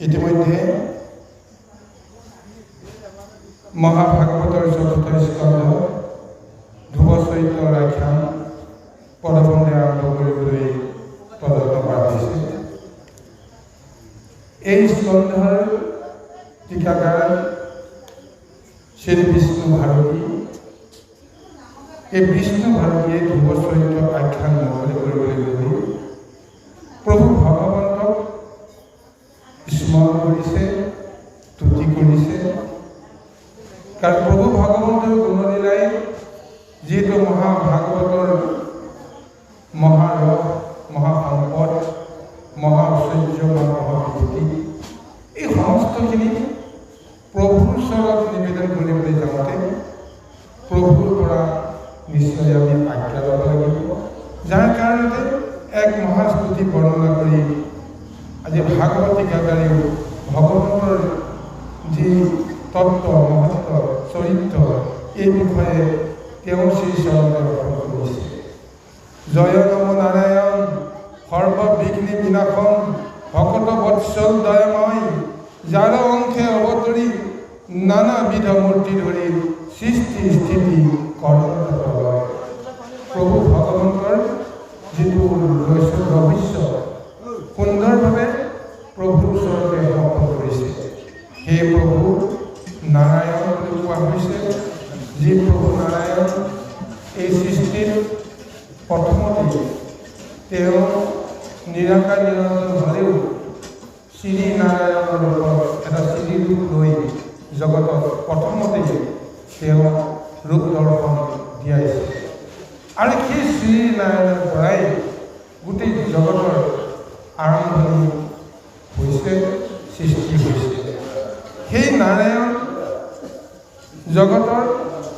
ইতিমধ্যে মহাভাগৱতৰ চতুৰ্থ স্কন্ধ ধ্ৰুৱ চৰিত্ৰৰ আখ্যান পদপন্দে আৰম্ভ কৰিবলৈ প্ৰযত্ন কৰা হৈছে। এই স্কন্ধৰ টিকাকাৰ শ্ৰী বিষ্ণু ভাৰতী, এই বিষ্ণু ভাৰতীয়ে ধ্ৰুৱ চৰিত্ৰ আখ্যান মুকলি কৰিবলৈ গৈ প্ৰভু ভগৱন্তক স্মৰণ কৰিছে, তুতি কৰিছে। কাৰণ প্ৰভু ভগৱন্তৰ গুণলীলাই যিহেতু মহাভাগৱতৰ মহাৰস, মহাসম্পদ, মহাঐশ্বৰ্য, মহাবিভূতি, এই সমস্তখিনি প্ৰভুৰ ওচৰত নিবেদন কৰিবলৈ যাওঁতে প্ৰভুৰ পৰা নিশ্চয় আমি আজ্ঞা ল'ব লাগিব। যাৰ কাৰণতে এক মহাস্তুতি বৰ্ণনা কৰি আজি ভাগৱত টীকাকাৰীও ভগৱন্তৰ যি তত্ত্ব, মহত্ব, চৰিত্ৰ, এই বিষয়ে তেওঁ শ্ৰীচৰণে অৰ্পণ কৰিছে। জয় নম নাৰায়ণ সৰ্ববিঘ্নি বিনাশন ভকত বৎসল দয়াময়, যাৰ অংশে অৱতৰি নানাবিধ মূৰ্তি ধৰি সৃষ্টি স্থিতি কৰ্ম। প্ৰভু ভগৱন্তৰ যিটো ৰহস্য সুন্দৰভাৱে প্ৰভুৰ ওচৰতে সমৰ্পণ কৰিছে। সেই প্ৰভু নাৰায়ণ বুলি কোৱা হৈছে। যি প্ৰভু নাৰায়ণ এই সৃষ্টিৰ প্ৰথমতে তেওঁ নিৰাকাৰ নিৰঞ্জন হ'লেও শ্ৰী নাৰায়ণৰ ৰূপত এটা শ্ৰী ৰূপ লৈ জগতত প্ৰথমতে তেওঁ ৰূপ দৰ্শন দিয়াইছে। আৰু সেই শ্ৰী নাৰায়ণৰ পৰাই গোটেই জগতৰ আৰম্ভণি হৈছে, সৃষ্টি হৈছে। সেই নাৰায়ণ জগতৰ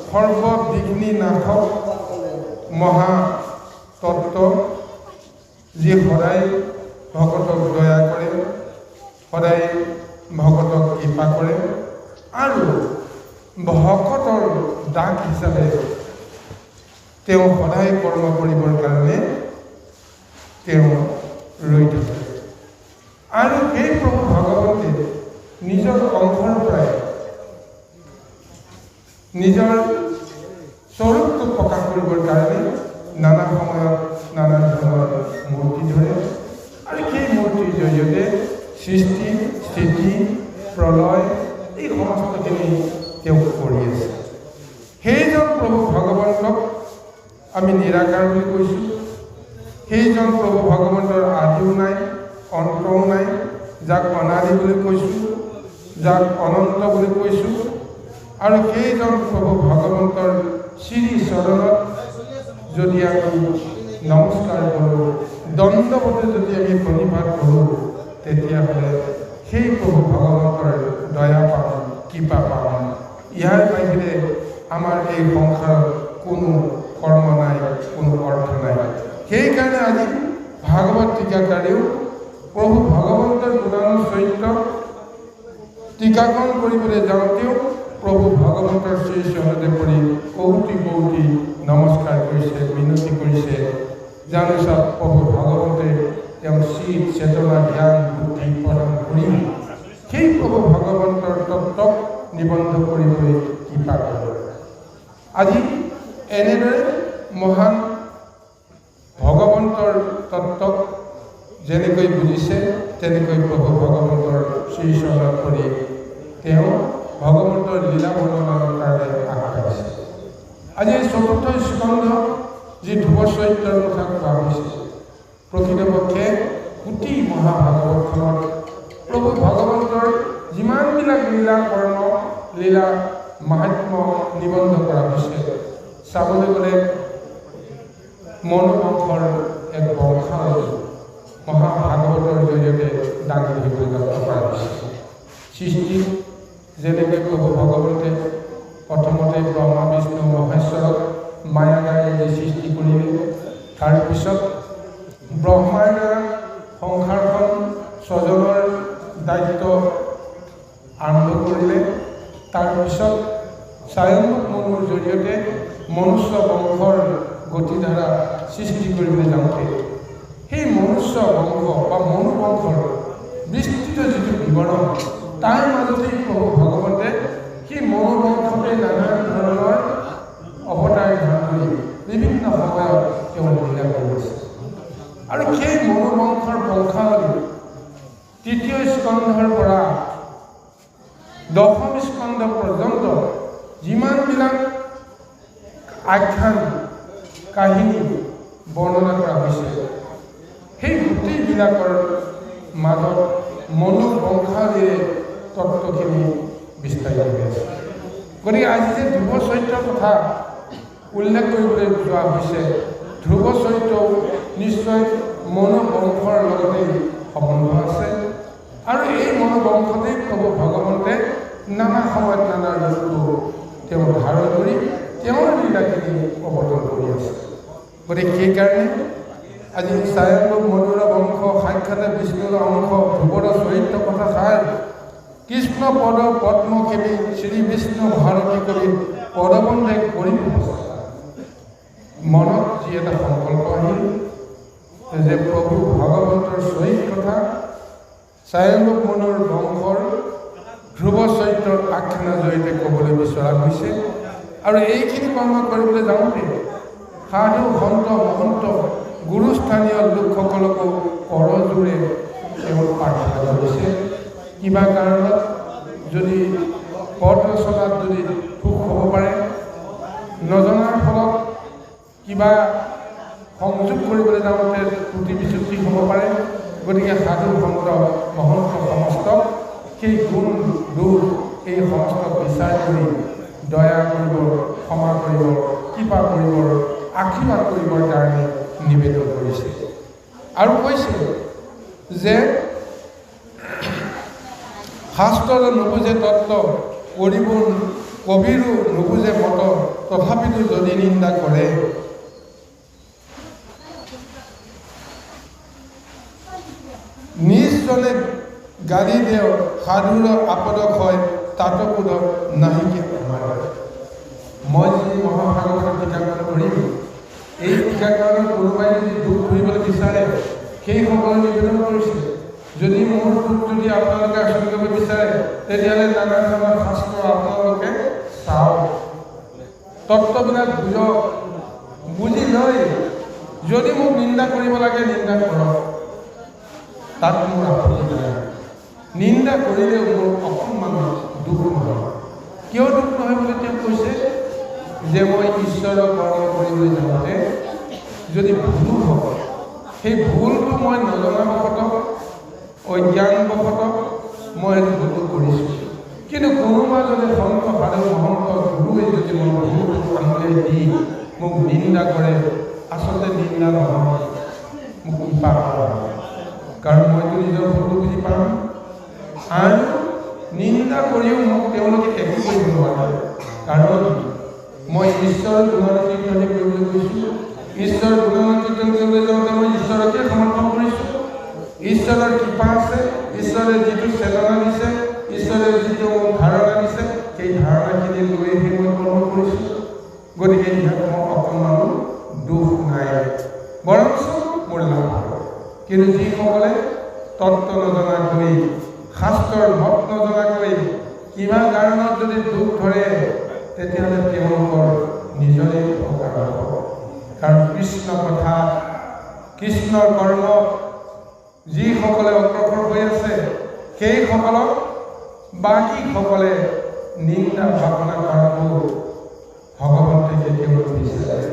সৰ্ববিঘ্নি নাশক মহাতত্ত্ব, যি সদায় ভকতক দয়া কৰে, সদায় ভকতক কৃপা কৰে আৰু ভকতৰ দাস হিচাপে তেওঁ সদায় কৰ্ম কৰিবৰ কাৰণে তেওঁ ৰৈ থাকে। আৰু সেই প্ৰভু ভগৱন্তে নিজৰ অংশৰ পৰাই নিজৰ স্বৰূপটো প্ৰকাশ কৰিবৰ কাৰণে নানা সময়ত নানা ধৰণৰ মূৰ্তি ধৰে আৰু সেই মূৰ্তিৰ জৰিয়তে সৃষ্টি স্থিতি প্ৰলয় এই সমস্তখিনি তেওঁ কৰি আছে। সেইজন প্ৰভু ভগৱন্তক আমি নিৰাকাৰ বুলি কৈছোঁ। সেইজন প্ৰভু ভগৱন্তৰ আদিও নাই, অন্তও নাই, যাক অনাদি বুলি কৈছোঁ, যাক অনন্ত বুলি কৈছোঁ। আৰু সেইজন প্ৰভু ভগৱন্তৰ শ্ৰী চৰণত যদি আমি নমস্কাৰ কৰোঁ, দণ্ডৱতে যদি আমি প্ৰণিপাত কৰোঁ, তেতিয়াহ'লে সেই প্ৰভু ভগৱন্তৰ দয়া পাম, কৃপা পাম। ইয়াৰ বাহিৰে আমাৰ এই সংসাৰত কোনো কৰ্ম নাই, কোনো অৰ্থ নাই। সেইকাৰণে আজি ভাগৱত টীকাকাৰীও প্ৰভু ভগৱন্তৰ গুণানুচৰিত্ৰ টীকাকৰণ কৰিবলৈ যাওঁতেও প্ৰভু ভগৱন্তৰ শ্ৰীচৰণতে পৰি কৌটি কৌটি নমস্কাৰ কৰিছে, মিনতি কৰিছে। জানো চাওক, প্ৰভু ভগৱন্তে তেওঁ চিত চেতনা জ্ঞান বুদ্ধি প্ৰদান কৰি সেই প্ৰভু ভগৱন্তৰ তত্ত্বক নিবন্ধ কৰিবলৈ কৃপা কৰে। আজি এনেদৰে মহান ভগৱন্তৰ তত্ত্বক যেনেকৈ বুজিছে তেনেকৈ প্ৰভু ভগৱন্তৰ শ্ৰীচৰণত পৰি তেওঁ ভগৱন্তৰ লীলা বৰ্ণনাৰ কাৰণে আগবাঢ়িছে। আজি এই চতুৰ্থ স্কন্ধ যি ধ্ৰুৱ চৰিত্ৰৰ কথা কোৱা হৈছে, প্ৰকৃতপক্ষে গোটেই মহাভাগৱতখনত প্ৰভু ভগৱন্তৰ যিমানবিলাক লীলা কৰ্ম, লীলা মাহাত্ম্য নিবন্ধ কৰা হৈছে, চাবলৈ গ'লে মনোবংশৰ এক বংশাৱলী মহাভাগৱতৰ জৰিয়তে দাঙি ধৰিবলৈ যত্ন কৰা হৈছে। সৃষ্টি যেনেকৈ প্ৰভু ভগৱন্তে প্ৰথমতে ব্ৰহ্মা বিষ্ণু মহেশ্বৰক মায়াগাৰে যি সৃষ্টি কৰিলে, তাৰপিছত ব্ৰহ্মাৰ দ্বাৰা সংসাৰখন স্বজনৰ দায়িত্ব আৰম্ভ কৰিলে। তাৰপিছত স্বয়ম্ভূ মনুৰ জৰিয়তে মনুষ্য বংশৰ গতিধাৰা সৃষ্টি কৰিবলৈ যাওঁতে সেই মনুষ্য বংশ বা মনু বংশৰ বিস্তৃত যিটো বিৱৰণ, তাৰ মাজতেই প্ৰভু ভগৱন্তে সেই মনু বংশতে নানা ধৰণৰ অৱতাৰ ধাৰণ কৰি বিভিন্ন সময়ত তেওঁ লীলা কৰিছে। আৰু সেই মনু বংশৰ বংশাৱলী তৃতীয় স্কন্ধৰ পৰা দশম স্কন্ধ পৰ্যন্ত যিমানবিলাক আখ্যান কাহিনী বৰ্ণনা কৰা হৈছে, সেই গোটেইবিলাকৰ মাজত মনোবংশাৱলীৰে তত্ত্বখিনি বিস্তাৰিত হৈ আছে। গতিকে আজি যে ধ্ৰুৱ চৰিত্ৰৰ কথা উল্লেখ কৰিবলৈ যোৱা হৈছে, ধ্ৰুৱ চৰিত্ৰও নিশ্চয় মনোবংশৰ লগতে সম্বন্ধ আছে। আৰু এই মনোবংশতেই প্ৰভু ভগৱন্তে নানা সময়ত নানা ৰূপটো তেওঁ ধাৰণ কৰি তেওঁৰ লীলাখিনি প্ৰৱৰ্তন কৰি আছে। গতিকে সেইকাৰণে আজি স্বয়ম্ভৱ মধুৰ বংশ সাক্ষাতে বিষ্ণুৰ অংশ ধ্ৰুৱৰ চৰিত্ৰ কথা চাই কৃষ্ণ পদ পদ্ম সেৱী শ্ৰী বিষ্ণু ভাৰতী কবি পদবন্ধে কৰি মনত যি এটা সংকল্প আহিল যে প্ৰভু ভগৱন্তৰ চৰিত্ৰ কথা স্বয়ম্ভৱ মনুৰ বংশৰ ধ্ৰুৱ চৰিত্ৰৰ আখ্যানৰ জৰিয়তে ক'বলৈ বিচৰা হৈছে। আৰু এইখিনি কৰ্ম কৰিবলৈ যাওঁতে সাধু সন্ত মহন্ত গুৰুস্থানীয় লোকসকলকো কৰজোৰে তেওঁ প্ৰাৰ্থনা কৰিছে। কিবা কাৰণত যদি পদ ৰচনাত যদি সুখ হ'ব পাৰে, নজনাৰ ফলত কিবা সংযোগ কৰিবলৈ যাওঁতে ত্ৰুটি বিচ্যুতি হ'ব পাৰে। গতিকে সাধু সন্ত মহন্ত সমস্তক সেই গুণ দোষ এই সমস্তক বিচাৰ কৰি দয়া কৰিব, ক্ষমা কৰিব, কৃপা কৰিব, আশীৰ্বাদ কৰিবৰ কাৰণে নিবেদন কৰিছে। আৰু কৈছে যে শাস্ত্ৰৰ নুবুজে তত্ত্ব কৰিব কবিৰো নুবুজে মত, তথাপিতো যদি নিন্দা কৰে নিজজনে গালি দেও সাধুৰ আপদক হয় তাতকোদ নাহিকে আমাৰ। মই যি মহাভাগৱত টীকাকৰণ কৰিম, এই টীকাকৰণৰ কোনোবাই যদি দুখ ধৰিবলৈ বিচাৰে সেইসকলে নিবেদন কৰিছে, যদি মোৰ দুখ যদি আপোনালোকে আচৰণ কৰিব বিচাৰে তেতিয়াহ'লে নানা নানা শাস্ত্ৰ আপোনালোকে চাওক, তত্ত্ববিলাক বুজক, বুজি লৈ যদি মোক নিন্দা কৰিব লাগে নিন্দা কৰক, তাত মোৰ আপত্তি নাই। নিন্দা কৰিলেও মোৰ অকণমান দুখ নহয়। কিয় দুখ নহয় বুলি তেওঁ কৈছে যে মই ঈশ্বৰৰ কৰ্ম কৰিবলৈ যাওঁতে যদি ভুল হ'ব, সেই ভুলটো মই নজনাবশতঃ অজ্ঞানবশতঃ মই সেইটো ভুলটো কৰিছোঁ। কিন্তু কোনোবা যদি সন্ত সাধু মহন্ত গুৰুৱে যদি মোৰ ভুলটো আঙুলিয়াই দি মোক নিন্দা কৰে, আচলতে নিন্দা নহয়, মোক কৃপা কৰে। কাৰণ মইতো নিজৰ ভুলটো বুজি পাওঁ, আৰু নিন্দা কৰিও মোক তেওঁলোকে একো কৰিব নোৱাৰে। কাৰণ মই ঈশ্বৰৰ গুণানুকীৰ্তন কৰিবলৈ গৈছোঁ। ঈশ্বৰৰ গুণানুকীৰ্তন কৰিবলৈ যাওঁতে মই ঈশ্বৰকে সমৰ্থন কৰিছোঁ। ঈশ্বৰৰ কৃপা আছে, ঈশ্বৰে যিটো চেতনা দিছে, ঈশ্বৰে যিটো ধাৰণা দিছে, সেই ধাৰণাখিনি লৈহে মই কৰ্ম কৰিছোঁ। গতিকে ইয়াত মোৰ অকণমানো দুখ নাই, বৰঞ্চ মোৰ লাভ হয়। কিন্তু যিসকলে তত্ত্ব নজনাকৈ, শাস্ত্ৰৰ মত নজনাকৈ কিবা কাৰণত যদি দুখ ধৰে তেতিয়াহ'লে তেওঁলোকৰ নিজৰে উপকাৰ হ'ব। কাৰণ কৃষ্ণ কথা, কৃষ্ণৰ কৰ্ম যিসকলে অগ্ৰসৰ হৈ আছে সেইসকলক বাকীসকলে নিন্দা ভাৱনা কৰাটো ভগৱন্তে কেতিয়াও নিবিচাৰে।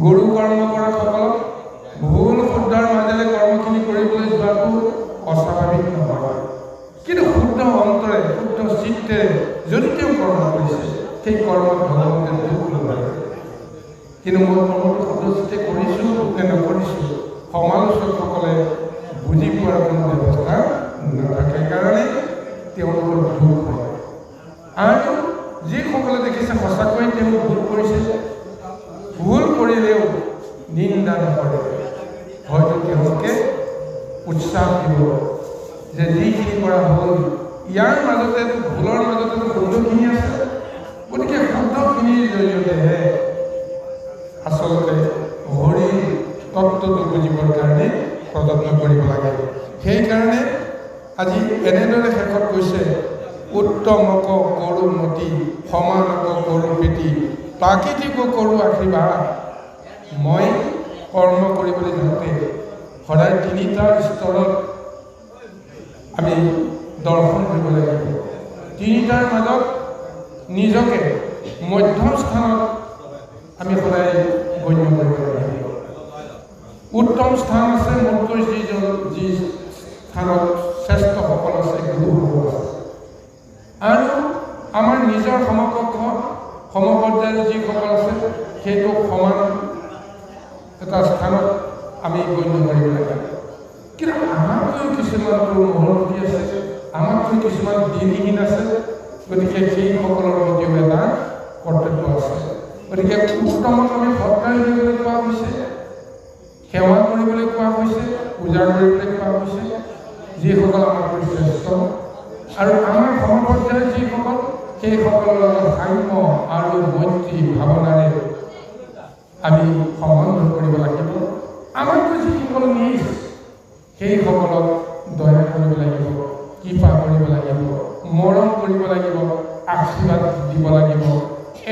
গুৰু কৰ্ম কৰাসকলক ভুল শুদ্ধৰ মাজেৰে কৰ্মখিনি কৰিবলৈ যোৱাটো অস্বাভাৱিক নহয়। কিন্তু শুদ্ধ অন্তৰে, শুদ্ধ চিত্তেৰে যদি তেওঁ কৰ্ম কৰিছে সেই কৰ্মত ভগৱন্তে দুখ নলয়। কিন্তু মই কৰ্মটো শুদ্ধ চিত্তে কৰিছোঁ নে নকৰিছোঁ সমালোচকসকলে বুজি পোৱাৰ কোনো ব্যৱস্থা নাথাকে কাৰণে তেওঁলোকৰ দুখ হয়। আৰু যিসকলে দেখিছে সঁচাকৈ তেওঁ ভুল কৰিছে, ভুল কৰিলেও নিন্দা নকৰে, হয়তো তেওঁলোকে উৎসাহ দিব যে যিখিনি কৰা হ'ল ইয়াৰ মাজতে ভুলৰ মাজতে শুদ্ধখিনি আছে। গতিকে শুদ্ধখিনিৰ জৰিয়তেহে আচলতে হৰিৰ তত্ত্বটো বুজিবৰ কাৰণে প্ৰযত্ন কৰিব লাগে। সেইকাৰণে আজি এনেদৰে শেষত কৈছে, উত্তমক কৰো মতি, সমানক কৰো প্ৰীতি, প্ৰাকৃতিকো কৰো আশীৰ্বাদ। মই কৰ্ম কৰিবলৈ যাওঁতে সদায় তিনিটা স্তৰত আমি দৰ্শন কৰিব লাগিব। তিনিটাৰ মাজত নিজকে মধ্যম স্থানত আমি সদায় গণ্য কৰিব লাগিব। উত্তম স্থান আছে মোতকৈ যি স্থানত শ্ৰেষ্ঠসকল আছে, গুৰুসকল আছে। আৰু আমাৰ নিজৰ সমকক্ষ সমপৰ্যায়ৰ যিসকল আছে সেইটো সমান এটা স্থানত আমি গণ্য কৰিব লাগে। কিন্তু আমাতকৈ কিছুমান মহলতি আছে, আমাতকৈ কিছুমান দিনহীন আছে। গতিকে সেইসকলৰ প্ৰতিও এটা কৰ্তব্য আছে। গতিকে উত্তমক আমি সৎকাৰ কৰিবলৈ কোৱা হৈছে, সেৱা কৰিবলৈ কোৱা হৈছে, পূজা কৰিবলৈ কোৱা হৈছে, যিসকল আমাতকৈ শ্ৰেষ্ঠ। আৰু আমাৰ সমপৰ্যায়ৰ যিসকল সেইসকলৰ লগত সাম্য আৰু মৈত্ৰী ভাৱনাৰে আমি সম্বন্ধ কৰিব লাগিব। আমাতকৈ যিসকল নিজ সেইসকলক দয়া কৰিব লাগিব, কৃপা কৰিব লাগিব, মৰম কৰিব লাগিব, আশীৰ্বাদ দিব লাগিব।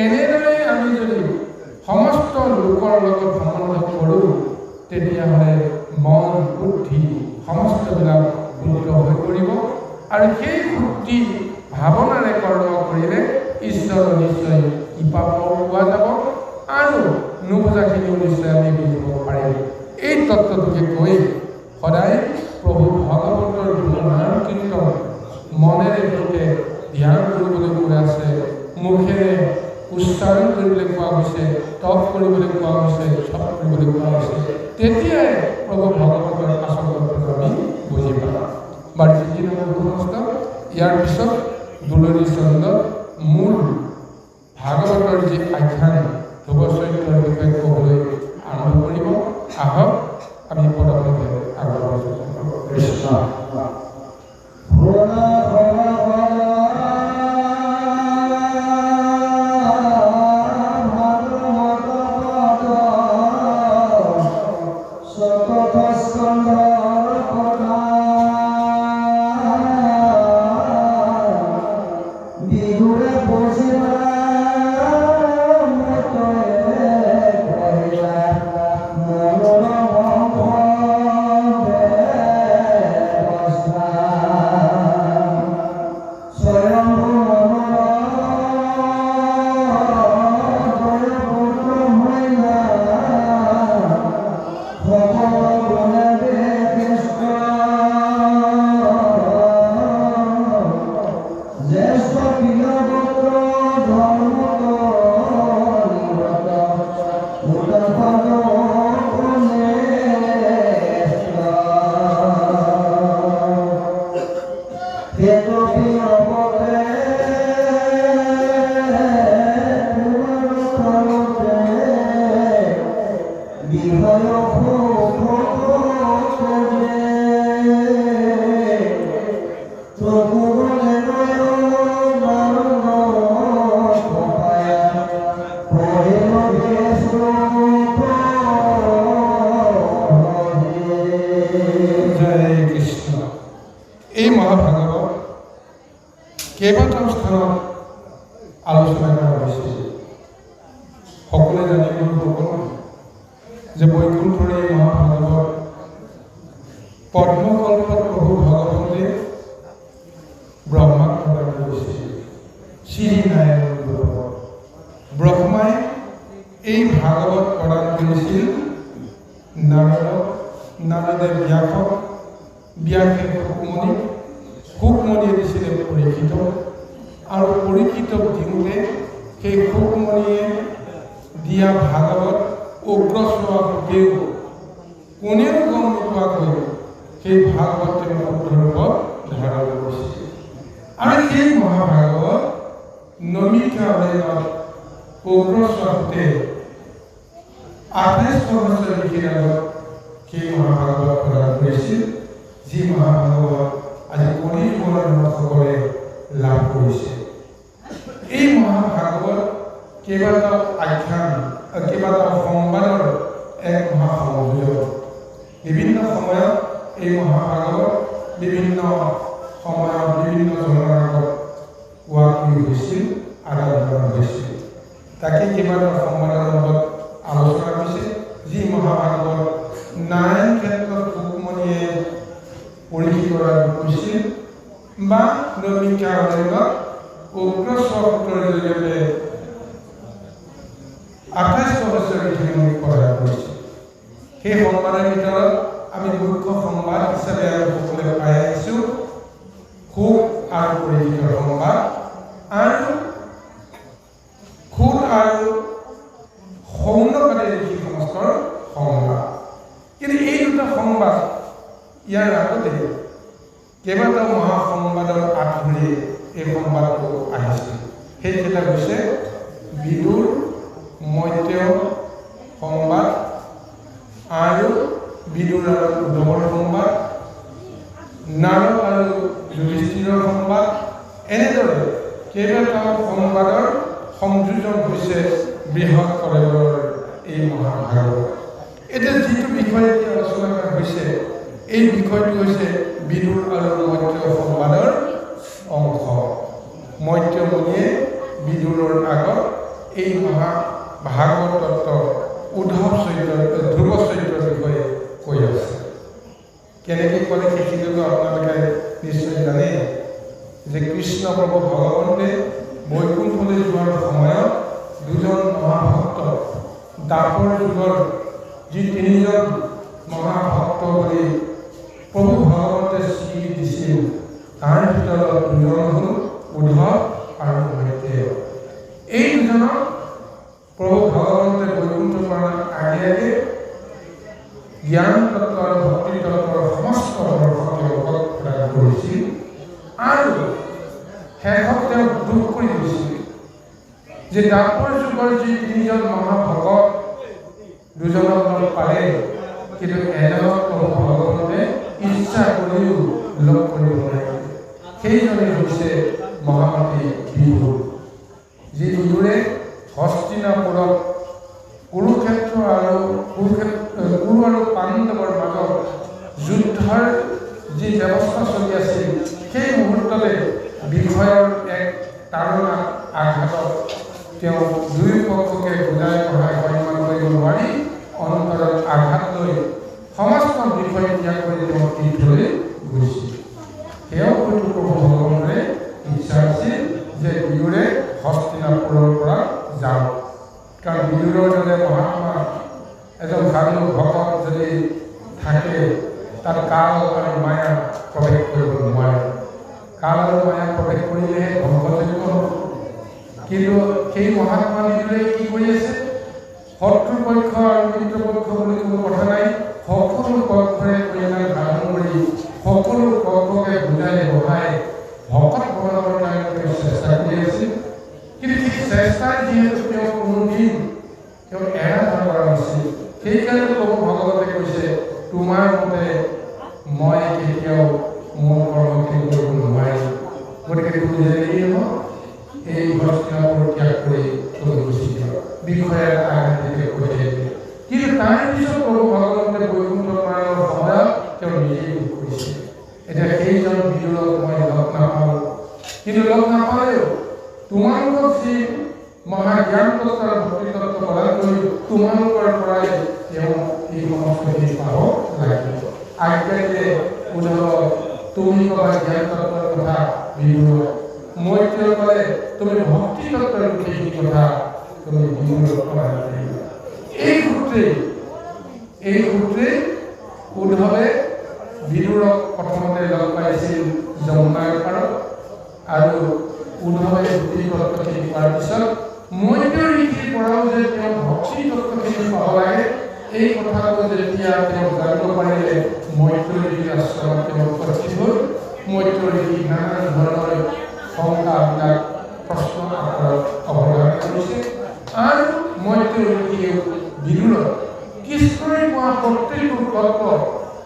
এনেদৰে আমি যদি সমস্ত লোকৰ লগত সম্বন্ধ কৰোঁ তেতিয়াহ'লে মন বুদ্ধি সমস্তবিলাক শুদ্ধ হৈ পৰিব। আৰু সেই শুদ্ধি ভাৱনাৰে কৰ্ম কৰিলে ঈশ্বৰৰ নিশ্চয় কৃপা পোৱা যাব আৰু নুবুজাখিনিও নিশ্চয় আমি বুজিব পাৰিম। এই তত্ত্বটোকে কৈ সদায় প্ৰভু ভাগৱতৰ গুণগান কীৰ্তন মনেৰে লোকে ধ্যান কৰিবলৈ কোৱা আছে, মুখেৰে উচ্চাৰণ কৰিবলৈ কোৱা হৈছে, তপ কৰিবলৈ কোৱা হৈছে, চপ কৰিবলৈ কোৱা হৈছে। তেতিয়াই প্ৰভু ভাগৱতৰ আচল তত্ত্বটো আমি বুজি পাম। বাৰু ৩ নম্বৰ গুণস্থ ইয়াৰ পিছত দুলৰী চন্দ্ৰ মূল ভাগৱতৰ যি আখ্যান ধ্ৰুৱ চৰিত্ৰৰ বিষয়ে ক'বলৈ আৰম্ভ কৰিব। আহক আমি পদক্ষেপে আগবাঢ়িছোঁ। কৃষ্ণ এই মহাভাগৱত কেইবাটাও স্থানত আলোচনা কৰা হৈছে। সকলোৱে জানিব যে বৈকুণ্ঠৰ এই মহাভাগৱত পদ্মকল্পত প্ৰভু ভগৱন্তে ব্ৰহ্মাক প্ৰদান কৰিছিল। শ্ৰীনাৰায়ণ ৰূপত ব্ৰহ্মাই এই ভাগৱত প্ৰদান কৰিছিল নাৰদক, নাৰদে ব্যাসক, ব্যাসে শুকমণি, শুকমণিয়ে দিছিলে পৰীক্ষিতক, আৰু পৰীক্ষিতক দিওঁতে সেই শুকমণিয়ে দিয়া ভাগৱত উগ্ৰশ্বাসেও কোনেও গম নোপোৱাকৈ সেই ভাগৱত তেওঁ শুদ্ধ ৰূপত ধাৰণ কৰিছিল। আৰু সেই মহাভাগৱত নমিকা অৰণ্যত উগ্ৰশ্বাসতে ২৮ বছৰ লিখিৰ আগত সেই মহাভাগৱত প্ৰদান কৰিছিল, যি মহাভাগৱত আজি কলিযুগৰ লোকসকলে লাভ কৰিছে। এই মহাভাগৱত কেইবাটাও আখ্যান, কেইবাটাও সংবাদৰ এক মহাসংযোগ। বিভিন্ন সময়ত এই মহাভাগৱত বিভিন্ন সময়ত বিভিন্ন জনৰ আগত কোৱা হৈছিল, আৰাধনা হৈছিল। তাকে কেইবাটাও সংবাদৰ লগত আলোচনা হৈছে। যি মহাভাগৱত নাৰায়ণ ক্ষেত্ৰত শুকমণিয়ে পৰীক্ষিত কৈছিল বা নমিকা অৰণ্যত উগ্ৰশ্বাসৰ জৰিয়তে ২৮ বছৰ লিখিমণি প্ৰদান কৰিছিল। সেই সংবাদৰ ভিতৰত আমি মুখ্য সংবাদ হিচাপে আৰু সকলোৱে পাই আহিছোঁ মহাসংবাদৰ আঁতৰি এই সংবাদটো আহিছিল। সেইকেইটা হৈছে বিদুৰ, মৈত্ৰেয় সংবাদ আৰু বিদুৰ আৰু উদ্ধৱৰ সংবাদ, নাৰদ আৰু যুধিষ্ঠিৰৰ সংবাদ, এনেদৰে কেইবাটাও সংবাদৰ সংযোজন হৈছে বৃহৎ কলেজৰ এই মহাভাৰত। এতিয়া যিটো বিষয়ে আলোচনা কৰা হৈছে এই বিষয়টো হৈছে বিদুৰ আৰু মৈত্ৰেয় সংবাদৰ অংশ। মৈত্ৰেয় মুনিয়ে বিদুৰৰ আগত এই মহাভাগৱত তত্ত্ব ধ্ৰুৱ চৰিত্ৰৰ বিষয়ে কৈ আছে। কেনেকৈ ক'লে সেইখিনিতো আপোনালোকে নিশ্চয় জানে যে কৃষ্ণ প্ৰভু ভগৱন্তে বৈকুণ্ঠলৈ যোৱাৰ সময়ত দুজন মহাভক্ত, দাপৰ যুগৰ যি তিনিজন মহাভক্ত বুলি প্ৰভু ভগৱন্তে স্বীকৃতি দিছিল, তাৰ ভিতৰত দুজন হ'ল উদ্ধৱ আৰু মৈত্ৰেয়। এই দুজনক প্ৰভু ভগৱন্তে বৈকুণ্ঠ কৰাৰ আগে আগে জ্ঞান তত্ত্ব আৰু ভক্তি তত্ত্বৰ সমস্ত দৰ্শন তেওঁলোকক প্ৰদান কৰিছিল আৰু শেষত তেওঁ দুখ কৰি দিছিল যে দাপৰ যুগৰ যি তিনিজন মহাভকত দুজনক লগ পালে, কিন্তু এজনক প্ৰভু ভগৱন্তে ইচ্ছা কৰিও লগ কৰিব নোৱাৰিলে। সেইজনে হৈছে মহামতী বিদুৰ, যি বিদুৰে হস্তিনাপুৰত কুৰুক্ষেত্ৰ আৰু কুৰু আৰু পাণ্ডৱৰ মাজত যুদ্ধৰ যি ব্যৱস্থা চলি আছিল, সেই মুহূৰ্ততে বিষয়ৰ এক তাৰণা আঘাতত তেওঁ দুয়ো পক্ষকে বুজাই পঢ়াই সন্মান কৰিব নোৱাৰি অন্তৰত আঘাত লৈ সমস্ত বিষয় ত্যাগ কৰি তেওঁ তীৰ্থলৈ গৈছিল। সেয়াও হয়তো প্ৰভু ভগৱানৰে ইচ্ছা আছিল যে বিদুৰে হস্তিনাপুৰৰ পৰা যাওক, কাৰণ বিদুৰৰ দৰে মহাত্মা এজন সাধু ভকত যদি থাকে তাত কাল আৰু মায়া প্ৰৱেশ কৰিব নোৱাৰে। কাল আৰু মায়া প্ৰৱেশ কৰিলেহে ধ্বংসযোগ্য হ'ব। কিন্তু সেই মহাত্মা বিদুৰে কি কৰি আছে? শত্ৰুপক্ষ আৰু মিত্ৰপক্ষ বুলি কোনো কথা নাই, সকলো পক্ষৰে কল্যাণ সাধন কৰি সকলো পক্ষকে বুজাই বঢ়াই ভকত বনাবৰ কাৰণে তেওঁ চেষ্টা কৰি আছিল। কিন্তু সেই চেষ্টাৰ যিহেতু তেওঁ কোনোদিন তেওঁ এৰা নকৰা নাছিল, সেইকাৰণে প্ৰভু ভগৱতে কৈছে, তোমাৰ মতে মই কেতিয়াও মোৰ কৰ্মখিনি কৰিব নোৱাৰিম, গতিকে তুমি যেনেকৈ হওক এই হস্তিনাপুৰ ত্যাগ কৰি তুমি গুচি যোৱা, বিষয়ে আঘাতিকে কৈ দিলে। কিন্তু তাৰ পিছত প্ৰভু ভগৱন্তে বৈকুণ্ঠ প্ৰাণৰ সময়ত তেওঁ নিজেই দুখ কৰিছে। এতিয়া সেইজন বিদুৰক মই লগ নাপাওঁ, কিন্তু লগ নাপালেও তোমালোকক যি মহাজ্ঞান তত্ত্ব আৰু ভক্তি তত্ত্ব প্ৰদান কৰি তোমালোকৰ পৰাই তেওঁ এই সমস্তখিনি পাব লাগিব। আজ্ঞা দিলে উদ্ধৱ তুমি ক'বা জ্ঞান তত্ত্বৰ কথা বিদুৰক, মৈত্ৰেয় ক'লে তুমি ভক্তি তত্ত্বৰ গোটেইখিনি কথা তুমি বিদুৰক প্ৰদান কৰিবা। এই সূত্ৰে উদ্ধৱে বিদুৰক প্ৰথমতে লগ পাইছিল যমুনাৰ পাৰত, আৰু উদ্ধৱে ভক্তি তত্ত্বখিনি পোৱাৰ পিছত মৈত্ৰেয় ঋষিৰ পৰাও যে তেওঁ ভক্তি তত্ত্বখিনি পাব লাগে এই কথাটো যেতিয়া তেওঁ জানিব পাৰিলে, মৈত্ৰেয় ঋষিৰ আশ্ৰমত তেওঁ উপস্থিত হ'ল। মৈত্ৰেয় ঋষি নানা ধৰণৰ শংকাবিলাক প্ৰশ্ন আকাৰত অৱতাৰণ কৰিছে আৰু মৈত্ৰেয় ঋষিয়েও বিদুৰক কৃষ্ণই কোৱা প্ৰত্যেকটো তত্ত্ব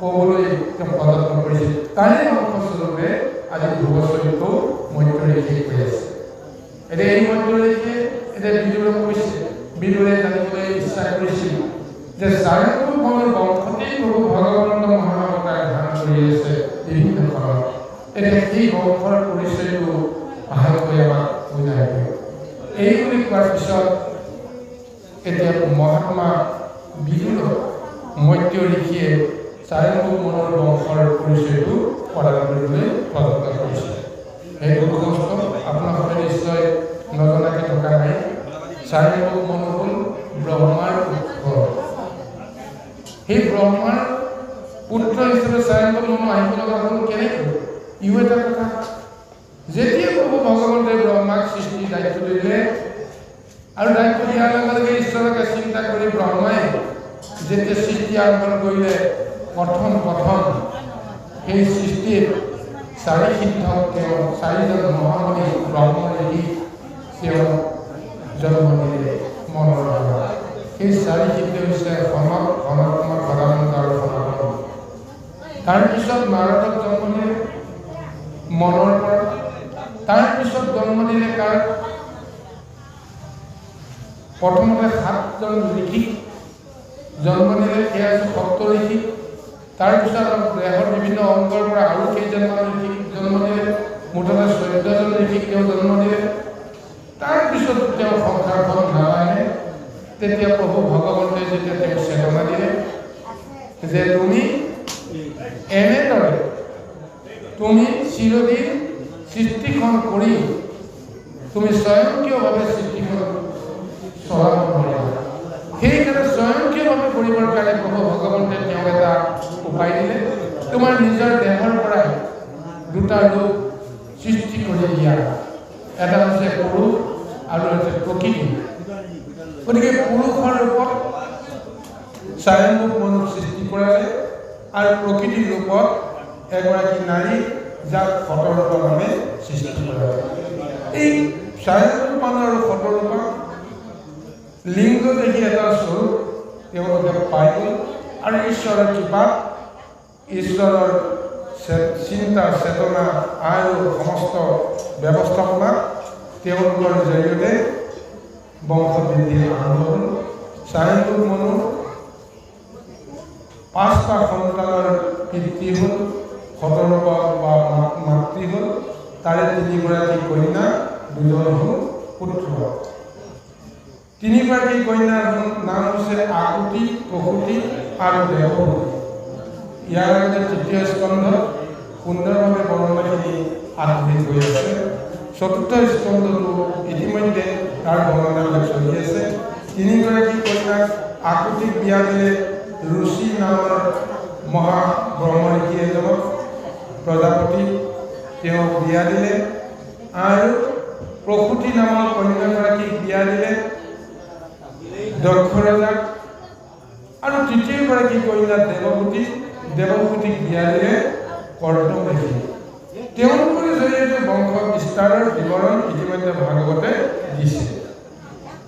ক'বলৈ তেওঁ প্ৰযত্ন কৰিছিল। তাৰে অংশস্বৰূপে আজি ধ্ৰুৱ চৰিত্ৰও মৈত্ৰেয় ঋষিয়ে কৈ আছে। এতিয়া এই মৈত্ৰেয় ঋষিয়ে এতিয়া বিদুৰক কৈছে, বিদুৰে জানিবলৈ ইচ্ছা কৰিছিল যে চাৰণপুৰ বংশতেই প্ৰভু ভগৱন্ত মহাঅৱতাৰ ধাৰণ কৰি আছে বিভিন্ন কালত। এতিয়া এই বংশৰ পৰিচয়টো ভালকৈ আমাক বুজাই দিয়ে। এই বুলি কোৱাৰ পিছত এতিয়া মহাত্মা বিদুৰক মৈত্ৰেয় ঋষিয়ে চাৰণপুৰ মনৰ বংশৰ পৰিচয়টো প্ৰদান কৰিবলৈ প্ৰযত্ন কৰিছে। সেই দুৰ্গস্থ আপোনালোকে নিশ্চয় নজনাকৈ থকা নাই, চাৰণপুৰ মন হ'ল ব্ৰহ্মাৰ পুত্ৰ। সেই ব্ৰহ্মাৰ পুত্ৰ হিচাপে চাৰণপুৰ মন আহিব লগা হ'ল কেনেকৈ? ইও এটা কথা, যেতিয়া প্ৰভু ভগৱন্তে ব্ৰহ্মাক সৃষ্টিৰ দায়িত্ব দিলে আৰু দায়িত্ব দিয়াৰ লগে লগে ঈশ্বৰকে চিন্তা কৰি ব্ৰহ্মাই যেতিয়া সৃষ্টি আৰম্ভ কৰিলে, প্ৰথম সেই সৃষ্টিত চাৰি সিদ্ধক তেওঁ চাৰিজন মহামণি ব্ৰহ্মঋষি তেওঁ জন্ম দিলে মনৰ দ্বাৰা। সেই চাৰি সিদ্ধ হৈছে সনক সনক সদানন্দ আৰু সনাতন। তাৰপিছত নাৰদক জন্ম দিলে মনৰ পৰা। তাৰপিছত জন্ম দিলে কাৰ? প্ৰথমতে 7জন ঋষি জন্ম দিলে, সেয়া হৈছে সপ্ত ঋষি। তাৰপিছত দেহৰ বিভিন্ন অংগৰ পৰা আৰু কেইজনমান ঋষি জন্ম দিলে, মুঠতে 14জন ঋষিক তেওঁ জন্ম দিলে। তাৰপিছত তেওঁ সংসাৰখন নালাগে। তেতিয়া প্ৰভু ভগৱন্তে যেতিয়া তেওঁ চেতনা দিলে যে তুমি এনেদৰে তুমি চিৰদিন সৃষ্টিখন কৰি তুমি স্বয়ংক্ৰিয়ভাৱে সৃষ্টিখন চলাব নোৱাৰা। সেইকাৰণে স্বয়ংক্ৰিয়ভাৱে কৰিবৰ কাৰণে প্ৰভু ভগৱন্তে তেওঁক এটা উপায় দিলে, তোমাৰ নিজৰ দেহৰ পৰাই 2টা ৰূপ সৃষ্টি কৰি দিয়া। এটা হৈছে পুৰুষ আৰু হৈছে প্ৰকৃতি। গতিকে পুৰুষৰ ৰূপত স্বয়ম্ভূ মনুক সৃষ্টি কৰালে আৰু প্ৰকৃতিৰ ৰূপত এগৰাকী নাৰী যাক শতৰূপা নামে সৃষ্টি কৰালে। এই স্বয়ম্ভূ মানুহ আৰু শতৰূপা লিংগ দেখি এটা স্বৰূপ তেওঁলোকে পাই গ'ল আৰু ঈশ্বৰৰ কৃপাত ঈশ্বৰৰ চিন্তা চেতনা আৰু সমস্ত ব্যৱস্থাপনা তেওঁলোকৰ জৰিয়তে বংশ বৃদ্ধি আৰম্ভ হ'ল। স্বয়ম্ভূ মনু 5টা সন্তানৰ পিতৃ হ'ল, শতৰূপা বা মাতৃ হ'ল। তাৰে 3গৰাকী কন্যা, 2জন হ'ল পুত্ৰ। 3গৰাকী কন্যাৰ নাম হৈছে আকুতি, প্ৰসূতি আৰু দেৱহূতি। ইয়াৰ আগতে 3য় স্কন্ধত সুন্দৰভাৱে বৰ্ণনাখিনি আৰম্ভ হৈ আছে। 4ৰ্থ স্কন্ধটো ইতিমধ্যে তাৰ বৰ্ণনাবিলাক চলি আছে। 3গৰাকী কন্যাক আকুতিক বিয়া দিলে ঋষি নামৰ মহা ব্ৰহ্মঋষি এজনক, প্ৰজাপতি তেওঁক বিয়া দিলে। আৰু প্ৰসূতি নামৰ কন্যাগৰাকীক বিয়া দিলে দক্ষ ৰজাক। আৰু 3য়গৰাকী কন্যা দেৱহূতিক বিয়া দিলে কৰ্দম ঋষি। তেওঁলোকৰ জৰিয়তে বংশ বিস্তাৰৰ বিৱৰণ ইতিমধ্যে ভাগৱতে দিছে।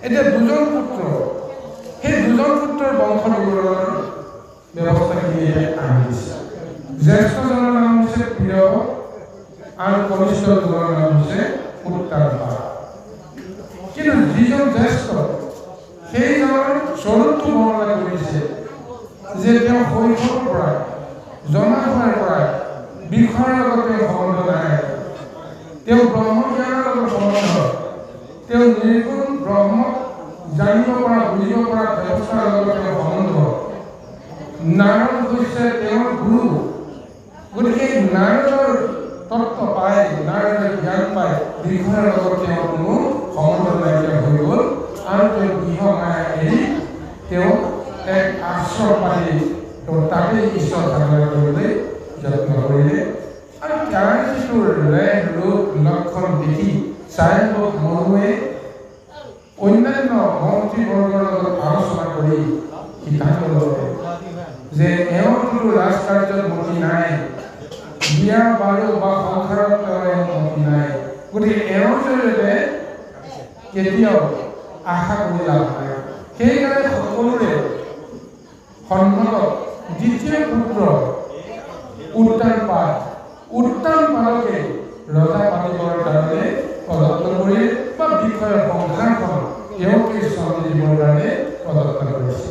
এতিয়া 2জন পুত্ৰ, সেই 2জন পুত্ৰৰ বংশ বিৱৰণৰ ব্যৱস্থাখিনি আনি দিছে। জ্যেষ্ঠজনৰ নাম হৈছে প্ৰিয় আৰু কনিষ্ঠজনৰ নাম হৈছে উত্তানপা। কিন্তু যিজন জ্যেষ্ঠ সেইজনৰ স্বৰূপটো বৰ্ণনা কৰিছে যে তেওঁ শৈশৱৰ পৰাই জনা হোৱাৰ পৰাই বিষয়ৰ লগত তেওঁ সম্বন্ধ নাই। তেওঁ ব্ৰহ্মজ্ঞানৰ লগত সম্বন্ধ, তেওঁ নিৰ্গুণ ব্ৰহ্মক জানিব পৰা বুজিব পৰা ব্যৱস্থাৰ লগত তেওঁ সম্বন্ধ। নাৰদ হৈছে তেওঁৰ গুৰু। গতিকে নাৰদৰ তত্ত্ব পাই, নাৰদৰ জ্ঞান পাই বিষয়ৰ লগত তেওঁৰ কোনো সম্বন্ধ নাইকিয়া হৈ গ'ল। আৰু তেওঁ গৃহ মায়া এৰি তেওঁ এক আশ্ৰম পাতি তেওঁ তাতেই ঈশ্বৰ সাধনা কৰিবলৈ যত্ন কৰিলে। আৰু তাৰ যিটো ৰেহ ৰূপ লক্ষণ দেখি স্বয়ম্ভূ মনুৱে অন্যান্য মন্ত্ৰীবৰ্গৰ লগত আলোচনা কৰি সিদ্ধান্ত ল'লে যে এওঁতো ৰাজকাৰ্যত মতি নাই, বিয়া বাৰু বা সংসাৰত তেওঁ মতি নাই। গতিকে এওঁৰ জৰিয়তে কেতিয়াও আশা কৰি লাভ নাই। সেইকাৰণে সকলোৰে সন্মতত 2য় পুত্ৰ উত্তানপালকে ৰজা পাতিবৰ কাৰণে প্ৰযত্ন কৰি বা বিষয়ৰ সংসাৰখন তেওঁকে চম্ভালি দিবৰ কাৰণে প্ৰযত্ন কৰিছে।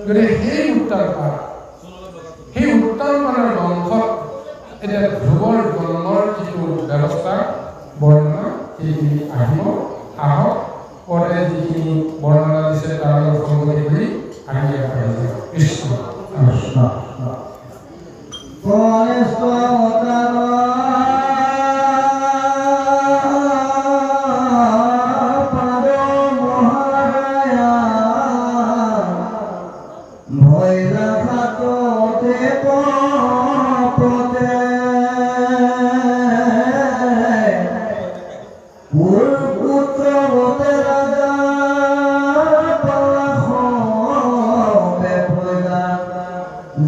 গতিকে সেই উত্তানপালৰ বংশত এতিয়া ধ্ৰুৱৰ জন্মৰ যিটো ব্যৱস্থা বৰ্ণনা সেইখিনি আহক পৰে যিখিনি বৰ্ণনা দিছে তাৰ লগত সংগতি কৰি আমি কৃষ্ণ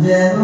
যেন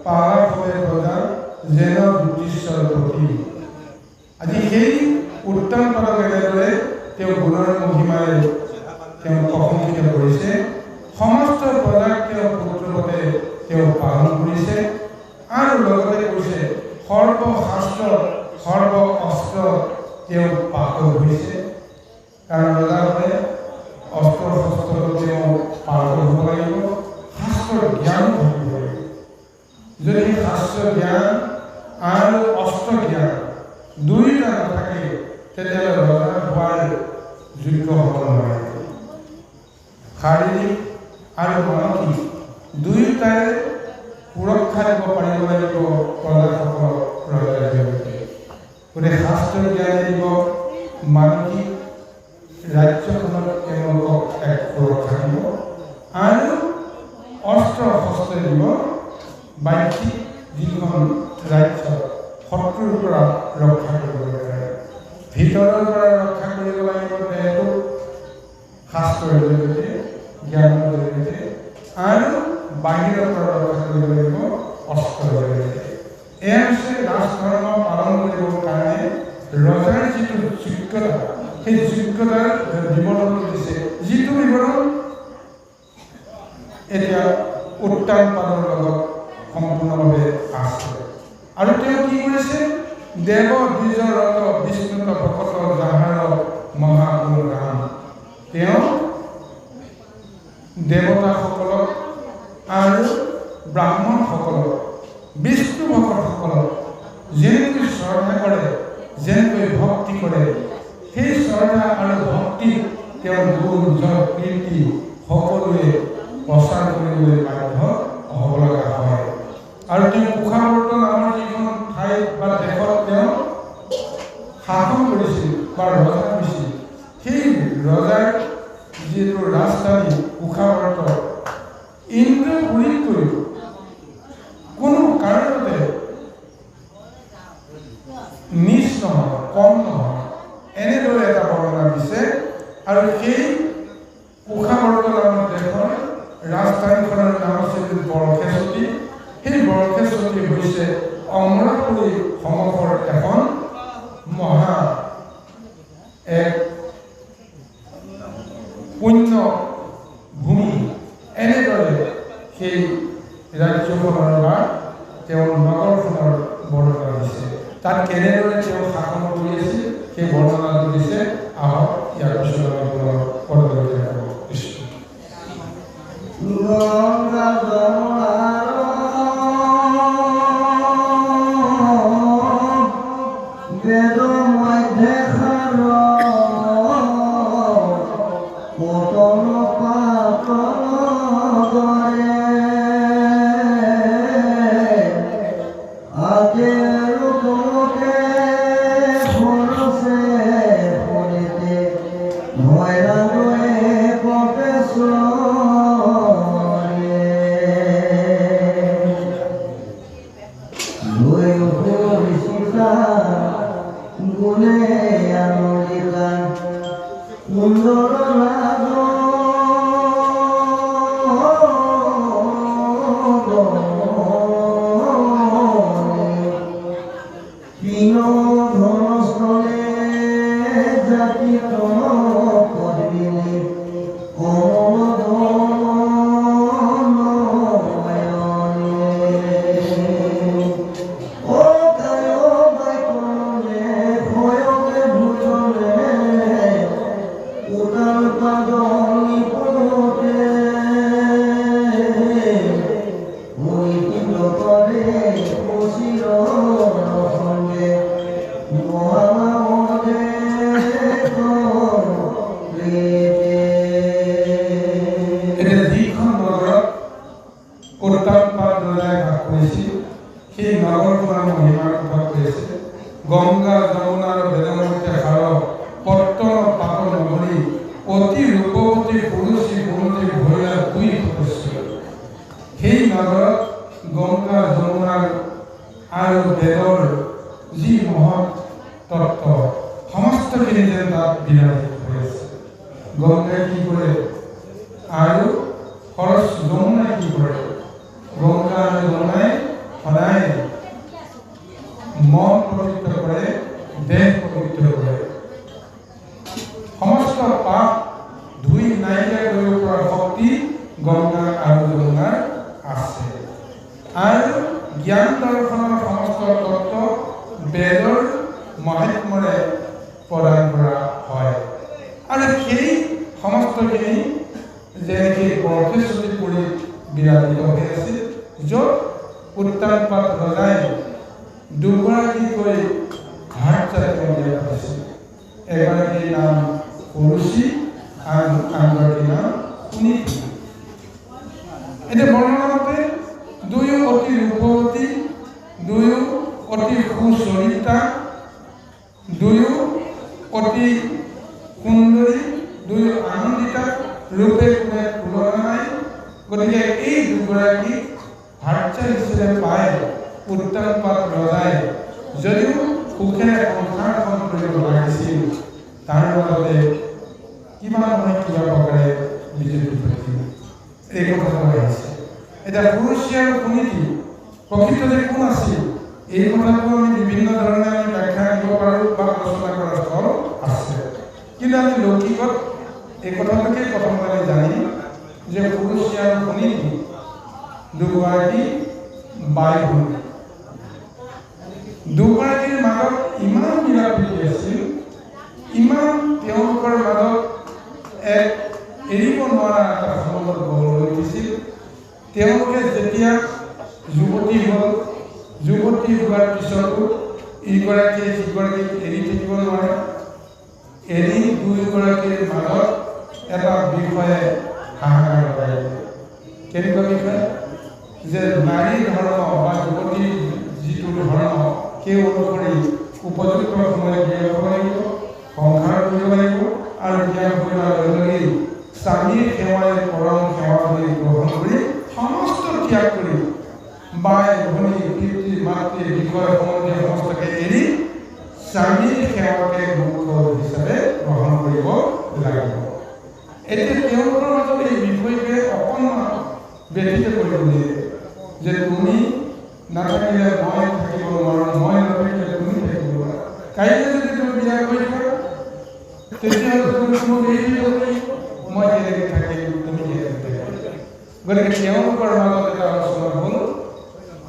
পালা হবে ৰজা যেন ব্ৰিটিছৰ প্ৰতি। আজি সেই উত্তম পদক এনেদৰে তেওঁ গুণৰ মহিমাৰে তেওঁ প্ৰশংসিত কৰিছে। সমস্ত প্ৰজাক তেওঁ পুত্ৰৰূপে তেওঁ পালন কৰিছে আৰু লগতে কৈছে সৰ্বশাস্ত্ৰ সৰ্ব অস্ত্ৰ তেওঁ পাকল হৈছে। কাৰণ ৰজা হ'লে অস্ত্ৰ শস্ত্ৰ তেওঁ পাকল হ'ব লাগিব, শাস্ত্ৰৰ জ্ঞান থাকিব লাগিব। যদি শাস্ত্ৰ জ্ঞান আৰু অস্ত্ৰ জ্ঞান দুয়োটা নাথাকে তেতিয়াহ'লে ৰজা হোৱাৰ যোগ্য হ'ব নোৱাৰে। শাৰীৰিক আৰু মানসিক দুয়োটাই সুৰক্ষা দিব পাৰিব লাগিব প্ৰজাসকলক ৰজাৰ জৰিয়তে। গতিকে শাস্ত্ৰ জ্ঞান দিব, মানসিক ৰাজ্যখনত তেওঁলোকক এক সুৰক্ষা দিব আৰু অস্ত্ৰ শস্ত্ৰ দিব বাহ্যিক যিখন ৰাজ্য শত্ৰুৰ পৰা ৰক্ষা কৰিব লাগে। ভিতৰৰ পৰা ৰক্ষা কৰিব লাগিব দেহটোক শাস্ত্ৰৰ জৰিয়তে জ্ঞানৰ জৰিয়তে আৰু বাহিৰৰ পৰা ৰক্ষা কৰিব লাগিব অস্ত্ৰৰ জৰিয়তে। এয়া হৈছে ৰাজধৰ্ম পালন কৰিবৰ কাৰণে ৰজাৰ যিটো যোগ্যতা, সেই যোগ্যতাৰ বিৱৰণ দিছে, যিটো বিৱৰণ এতিয়া উত্তান পাদৰ লগত সম্পূৰ্ণভাৱে আছে। আৰু তেওঁ কি কৰিছে? দেৱ দ্বিজৰত বিষ্ণুত ভকত যাহাৰ মহাগুণ গান। তেওঁ দেৱতাসকলক আৰু ব্ৰাহ্মণসকলক, বিষ্ণু ভকতসকলক যেনেকৈ শ্ৰদ্ধা কৰে, যেনেকৈ ভক্তি কৰে, সেই শ্ৰদ্ধা আৰু ভক্তিত তেওঁৰ গুণ যশ কীৰ্তি সকলোৱে প্ৰচাৰ কৰিবলৈ বাধ্য হ'ব লগা হয়। আৰু তেওঁ কুশাৱৰ্ত নামৰ যিখন ঠাইত বা দেশত তেওঁ শাসন কৰিছিল বা ৰজা কৰিছিল, সেই ৰজাৰ যিটো ৰাজধানী কুশাৱৰ্ত ইন্দ্ৰপুৰীতকৈ কোনো কাৰণতে নিচ নহয়, কম নহয়, এনেদৰে এটা বৰ্ণনা দিছে। আৰু সেই কুশাৱৰ্ত নামৰ দেশৰ ৰাজধানীখনৰ নাম আছিল বৰক্ষেত্ৰী। সেই বৰক্ষেত্ৰী হৈছে অমৰাপুৰী সমগ্ৰ এখন মহা এক পুণ্য ভূমি। এনেদৰে সেই ৰাজ্যখনৰ বা তেওঁৰ নগৰখনৰ বৰ্ণনা দিছে। তাত কেনেদৰে তেওঁ শাসন কৰি আছিল সেই বৰ্ণনাটো দিছে। আহক ইয়াৰ পিছত পৰৱৰ্তী গংগা যমুনাৰ বেদমতে সাৰ পত্তন পাতল নগৰী অতি ৰূপৱতী পুৰুষী গুণতী ভৈৰা দুই সদস্য। সেই নগৰত গংগা যমুনাৰ আৰু বেদৰ যি মহৎ তত্ত্ব সমস্তখিনি যেন তাত বিৰাজিত হৈ আছে। গংগাই কি কৰে আৰু যমুনাই কি কৰে? গংগা আৰু যমুনাই আৰু জ্ঞান দৰ্শনৰ সমস্ত তত্ত্ব বেদৰ মহাত্মৰে প্ৰদান কৰা হয়। আৰু সেই সমস্তখিনি যেনেকৈ বৰফেশ্বৰীত পৰি বিৰাজিত হৈ আছিল, য'ত উত্তানপাত ৰজাই দুগৰাকীকৈ ভাতজাতীয় বিয়া পাতিছিল। এগৰাকীৰ নাম পুৰুষী আৰু আনগৰাকীৰ নাম পুনীতি। এতিয়া বৰ্ণনামতে দুয়ো অতি ৰূপৱতী, দুয়ো অতি সুচৰিতা, দুয়ো অতি সুন্দৰী, দুয়ো আনন্দিতা, ৰূপে গুণে তুলনা নাই। গতিকে এই দুগৰাকীক ভাৰ্যা হিচাপে পাই উত্তানপাত ৰজাই যদিও সুখেৰে সংসাৰখন কৰিব লাগিছিল, তাৰ লগতে কিবা নহয় কিবা প্ৰকাৰে বিজুতি ঘটিছিল। এই কথাটো আহিছে। এতিয়া পুৰুষী আৰু পুনীতি প্ৰকৃততে কোন আছিল, এই কথাটো আমি বিভিন্ন ধৰণে আমি ব্যাখ্যা দিব পাৰোঁ বা আলোচনা কৰাৰ স্থল আছে। কিন্তু আমি লৌকিকত এই কথাটোকে প্ৰথমতে আমি জানিম যে পুৰুষী আৰু পুনীতি দুগৰাকী বাই ভনী। দুগৰাকীৰ মাজত ইমান মিলাপ্ৰীতি আছিল, ইমান তেওঁলোকৰ মাজত এক এৰিব নোৱাৰা এটা সম্বন্ধ গঢ় লৈ উঠিছিল। তেওঁলোকে যেতিয়া যুৱতী হ'ল, যুৱতী হোৱাৰ পিছতো ইগৰাকীয়ে সিগৰাকীক এৰি থাকিব নোৱাৰে। এৰি দুয়োগৰাকীৰ মাজত এটা বিষয়ে হাহাকাৰ লগাই। কেনেকুৱা বিষয়? যে নাৰী ধৰ্ম বা যুৱতীৰ যিটো ধৰ্ম, সেই অনুসৰি উপযুক্ত সময় বিয়া হ'ব লাগিব, সংসাৰ কৰিব লাগিব, আৰু বিয়া হোৱাৰ লগে লগে স্বামীৰ সেৱাই পৰম সেৱা বুলি গ্ৰহণ কৰি সমস্ত ত্যাগ কৰি বাই ভনী পিতৃ মাতৃ বিষয় সম্বন্ধীয় সমস্তকে এৰি স্বামীৰ সেৱাকে মুখ্য হিচাপে গ্ৰহণ কৰিব লাগিব। এতিয়া তেওঁলোকৰ মাজত এই বিষয়টোৱে অকণমান ব্যথিত কৰিব দিয়ে যে তুমি নাথাকিলে মই থাকিব নোৱাৰোঁ, মই নাথাকিলে তুমি থাকিব নোৱাৰা। কাইলৈ যদি তুমি বিয়া কৰি থাকা তেতিয়াহ'লে তুমি মোক এৰি দিব লাগিব, মই কেনেকৈ থাকিম, তুমি কেনেকৈ থাকিবা। গতিকে তেওঁলোকৰ মাজত এটা আলোচনা হ'ল,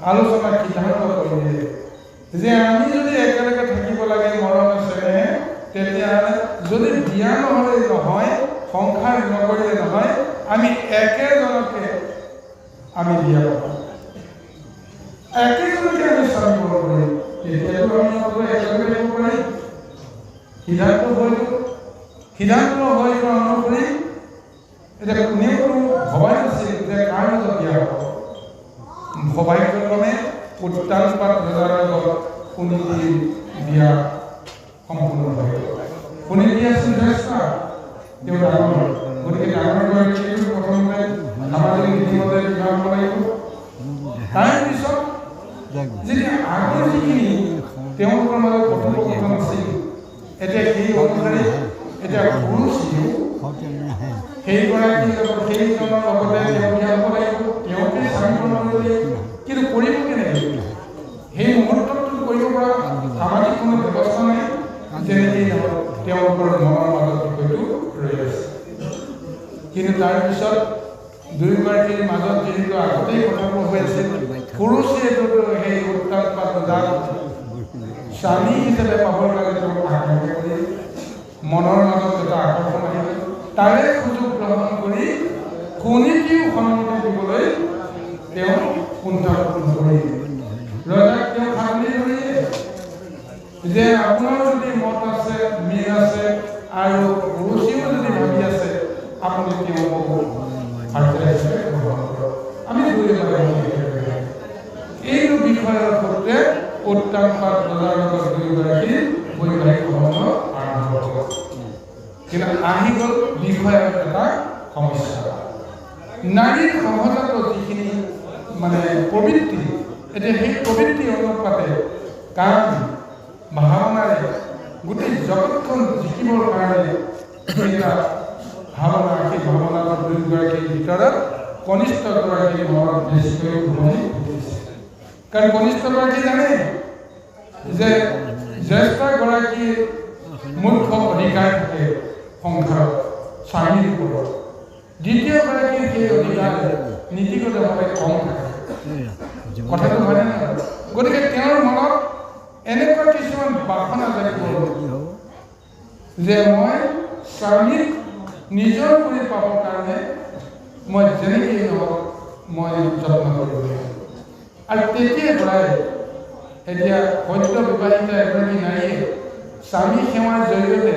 আলোচনা সিদ্ধান্ত কৰিলে যে আমি যদি একেলগে থাকিব লাগে মৰমে চেনেহে, তেতিয়াহ'লে যদি বিয়া নহ'লে নহয়, সংসাৰ নকৰিলে নহয়, আমি একেজনকে আমি বিয়া পাওঁ, একেজনকে আমি স্বামী গ্ৰহণ কৰিম, তেতিয়াতো আমি একেলগে থাকিব পাৰিম। সিদ্ধান্ত হৈ যোৱা অনুসৰি এতিয়া কোনেও ভবাই নাছিল যে কাৰ লগত বিয়া হ'ব। সৌভাগ্যক্ৰমে উত্তানপাত ৰজাৰ লগত পুনীতিৰ বিয়া সম্পূৰ্ণ হৈ গ'ল। পুনীতি আছিল জ্যেষ্ঠা, তেওঁ ডাঙৰ। গতিকে ডাঙৰগৰাকীয়ে প্ৰথমতে সামাজিক নীতিমতে বিবাহ হ'ব লাগিব। তাৰপিছত যেতিয়া আগৰ যিখিনি তেওঁলোকৰ মাজত কথোপকথন আছিল, এতিয়া সেই অনুসাৰে এতিয়া পুৰুষেও সেইগৰাকীৰ লগত সেইজনৰ লগতে তেওঁ বিয়া হ'ব লাগিব, তেওঁকে স্বামী গ্ৰহণ কৰিব। কিন্তু কৰিব কেনেকৈ? সেই মুহূৰ্তটো কৰিব পৰা সামাজিক কোনো ব্যৱস্থা নাই। যেনেকৈ তেওঁলোকৰ মনৰ মাজত বিষয়টো ৰৈ আছে। কিন্তু তাৰপিছত দুয়োগৰাকীৰ মাজত যিহেতু আগতেই কথাবোৰ হৈ আছিল, পুৰুষেতো সেই উত্তানপাত ৰজাক স্বামী হিচাপে পাবৰ কাৰণে তেওঁক আকাংক্ষা কৰি মনৰ মাজত এটা আকৰ্ষণ আহিল। তাৰে সুযোগ গ্ৰহণ কৰি পুনীতিও সন্মতি দিবলৈ তেওঁ কুণ্ঠাবোধ কৰিলে। ৰজাক তেওঁ খালি ধৰিলে যে আপোনাৰ যদি মত আছে, মিল আছে, আৰু পুৰুষেও যদি ভাবি আছে, আপুনি তেওঁক ভাৰ্যা হিচাপে গ্ৰহণ কৰক, আমি এইটো বিষয়ৰ সৈতে উত্তানপাত ৰজাৰ লগত দুয়োগৰাকীৰ বৈবাহিক সম্বন্ধ আৰম্ভ হ'ল। কিন্তু আহি গ'ল বিষয়ৰ এটা সমস্যা। নাৰীৰ সহজাত যিখিনি মানে প্ৰবৃত্তি, এতিয়া সেই প্ৰবৃত্তি অনুপাতে কাম ভাৱনাৰে গোটেই জগতখন জিকিবৰ কাৰণে এটা ভাৱনা, সেই ভাৱনাৰ দুয়োগৰাকীৰ ভিতৰত কনিষ্ঠগৰাকীৰ মনত বেছিকৈ উভতি উঠিছে। কাৰণ কনিষ্ঠগৰাকী জানে যে জ্যেষ্ঠগৰাকীৰ মুখ্য অধিকাৰ থাকে সংসাৰত স্বামীৰ ওপৰত, দ্বিতীয়গৰাকীৰ সেই অধিকাৰ নীতিগতভাৱে কম থাকে। কথাটো হয়নে নহয়? গতিকে তেওঁৰ মনত এনেকুৱা কিছুমান বাসনা জাগিব যে মই স্বামীক নিজৰ কৰি পাবৰ কাৰণে মই যেনেকেই নহওক মই যত্ন কৰিব লাগিব। আৰু তেতিয়াৰ পৰাই এতিয়া সদ্য বিবাহিত এগৰাকী নাৰীয়ে স্বামী সেৱাৰ জৰিয়তে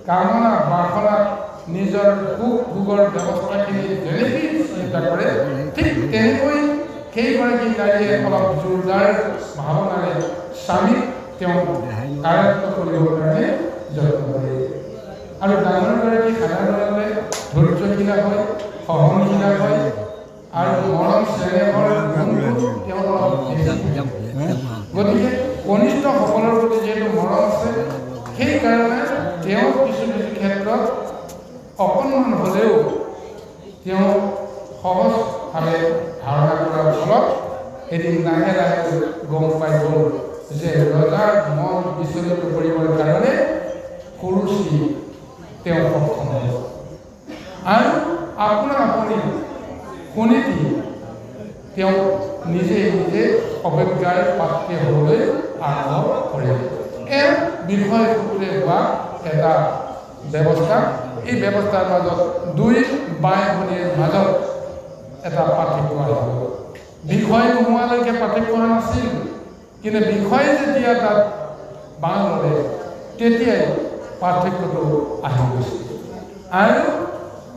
কামনা বাসনা নিজৰ সুখ ভোগৰ ব্যৱস্থাখিনি যেনেকৈ চিন্তা কৰে, ঠিক তেনেকৈ সেইগৰাকী নাৰীয়ে অলপ জোৰদাৰ ভাৱনাৰে স্বামীক তেওঁ কাৰ্য কৰিবৰ কাৰণে যত্ন কৰে। আৰু ডাঙৰগৰাকী সাধাৰণতে ধৈৰ্যশীলা হয়, সহনশীলা হয় আৰু মৰম চেনেহৰ গুণটো তেওঁ অলপ গতিকে কনিষ্ঠসকলৰ প্ৰতি যিহেতু মৰম আছে, সেইকাৰণে তেওঁ কিছু কিছু ক্ষেত্ৰত অকণমান হ'লেও তেওঁ সহজভাৱে ধাৰণা কৰাৰ ফলত এদিন লাহে লাহে গম পাই গ'ল যে ৰজাৰ মন বিচলিত কৰিবৰ কাৰণে কুৰুচি তেওঁ সক্ষম হ'ব। আৰু আপোনা আপুনি কোনেটি তেওঁ নিজে নিজে অৱজ্ঞাৰ পাত্ৰী হ'বলৈ আৰম্ভ কৰে। এই বিষয় সূত্ৰে হোৱা এটা ব্যৱস্থা, এই ব্যৱস্থাৰ মাজত দুই বাই ভনীৰ মাজত এটা পাৰ্থক্য আহিব। বিষয় নোহোৱালৈকে পাৰ্থক্য হোৱা নাছিল, কিন্তু বিষয় যেতিয়া তাত বাং ল'লে তেতিয়াই পাৰ্থক্যটো আহি গৈছিল। আৰু